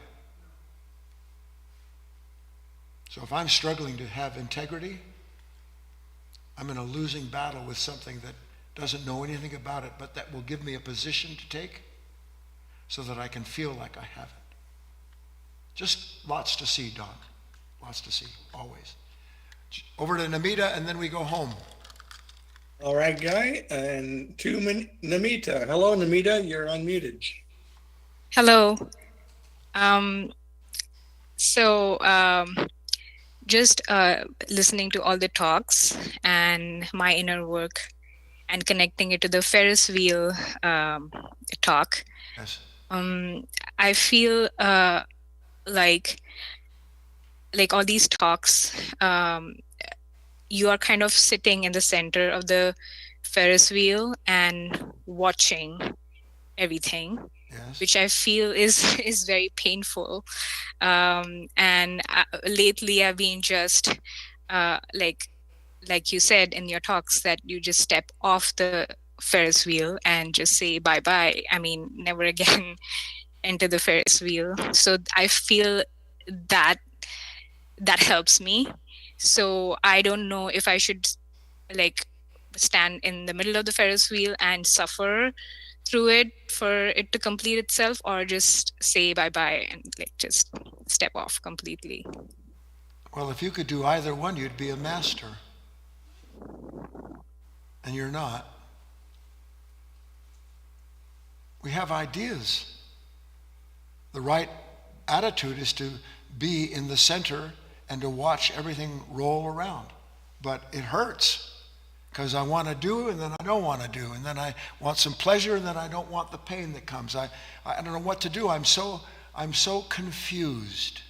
So if I'm struggling to have integrity, I'm in a losing battle with something that doesn't know anything about it, but that will give me a position to take so that I can feel like I have it. Just lots to see, Don. Lots to see, always. Over to Namita, and then we go home. All right, Guy, and to Namita. Hello, Namita, you're unmuted. Hello. Just listening to all the talks and my inner work and connecting it to the Ferris wheel talk. Yes. I feel like all these talks, you are kind of sitting in the center of the Ferris wheel and watching everything, Yes. which I feel is very painful. And lately I've been just like you said in your talks, that you just step off the Ferris wheel and just say bye-bye. I mean, never again enter the Ferris wheel. So I feel that helps me. So I don't know if I should stand in the middle of the Ferris wheel and suffer through it for it to complete itself, or just say bye-bye and just step off completely. Well, if you could do either one, you'd be a master. And you're not. We have ideas. The right attitude is to be in the center and to watch everything roll around. But it hurts because I want to do and then I don't want to do, and then I want some pleasure and then I don't want the pain that comes. I don't know what to do. I'm so confused.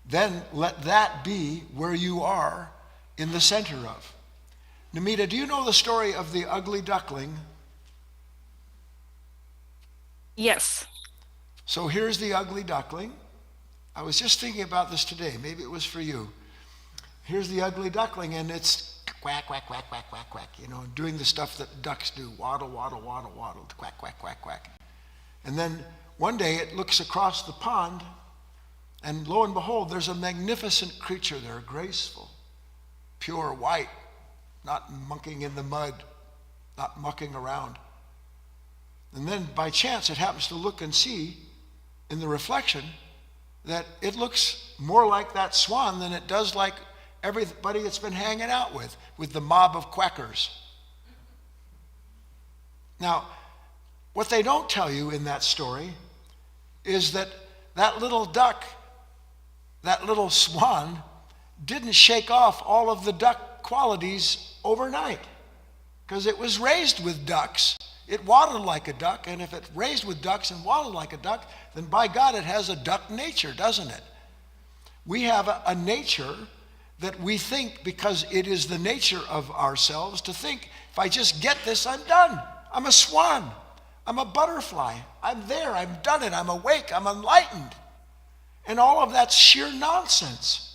Then let that be where you are in the center of. Namita, do you know the story of the ugly duckling? Yes. So here's the ugly duckling. I was just thinking about this today. Maybe it was for you. Here's the ugly duckling, and it's quack, quack, quack, quack, quack, quack, doing the stuff that ducks do. Waddle, waddle, waddle, waddle, quack, quack, quack, quack. And then one day it looks across the pond, and lo and behold, there's a magnificent creature there, graceful, pure white, not mucking in the mud, not mucking around. And then by chance it happens to look and see in the reflection that it looks more like that swan than it does like everybody it's been hanging out with the mob of quackers. Now, what they don't tell you in that story is that that little duck, that little swan, didn't shake off all of the duck qualities overnight, because it was raised with ducks. It waddled like a duck, and if it's raised with ducks and waddled like a duck, then by God, it has a duck nature, doesn't it? We have a nature that we think, because it is the nature of ourselves to think, if I just get this, I'm done. I'm a swan. I'm a butterfly. I'm there. I've done it. I'm awake. I'm enlightened. And all of that's sheer nonsense.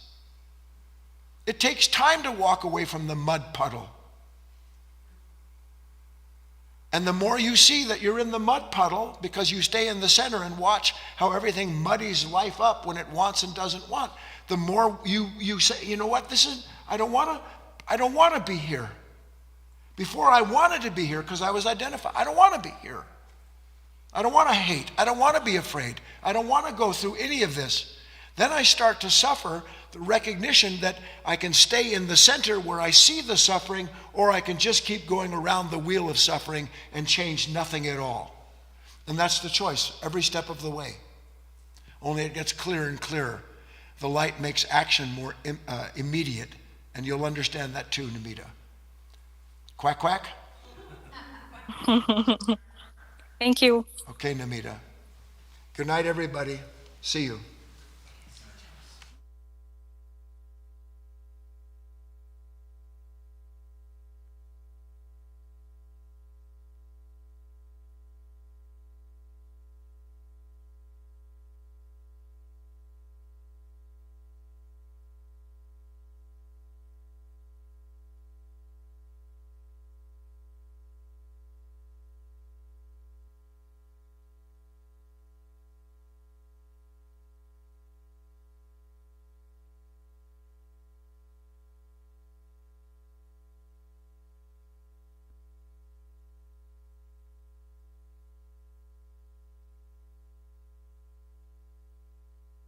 It takes time to walk away from the mud puddle. And the more you see that you're in the mud puddle because you stay in the center and watch how everything muddies life up when it wants and doesn't want, the more you say, you know what, I don't want to be here. Before I wanted to be here because I was identified. I don't want to be here. I don't want to hate. I don't want to be afraid. I don't want to go through any of this. Then I start to suffer the recognition that I can stay in the center where I see the suffering, or I can just keep going around the wheel of suffering and change nothing at all. And that's the choice every step of the way. Only it gets clearer and clearer. The light makes action more immediate, and you'll understand that too, Namita. Quack, quack? Thank you. Okay, Namita. Good night, everybody. See you.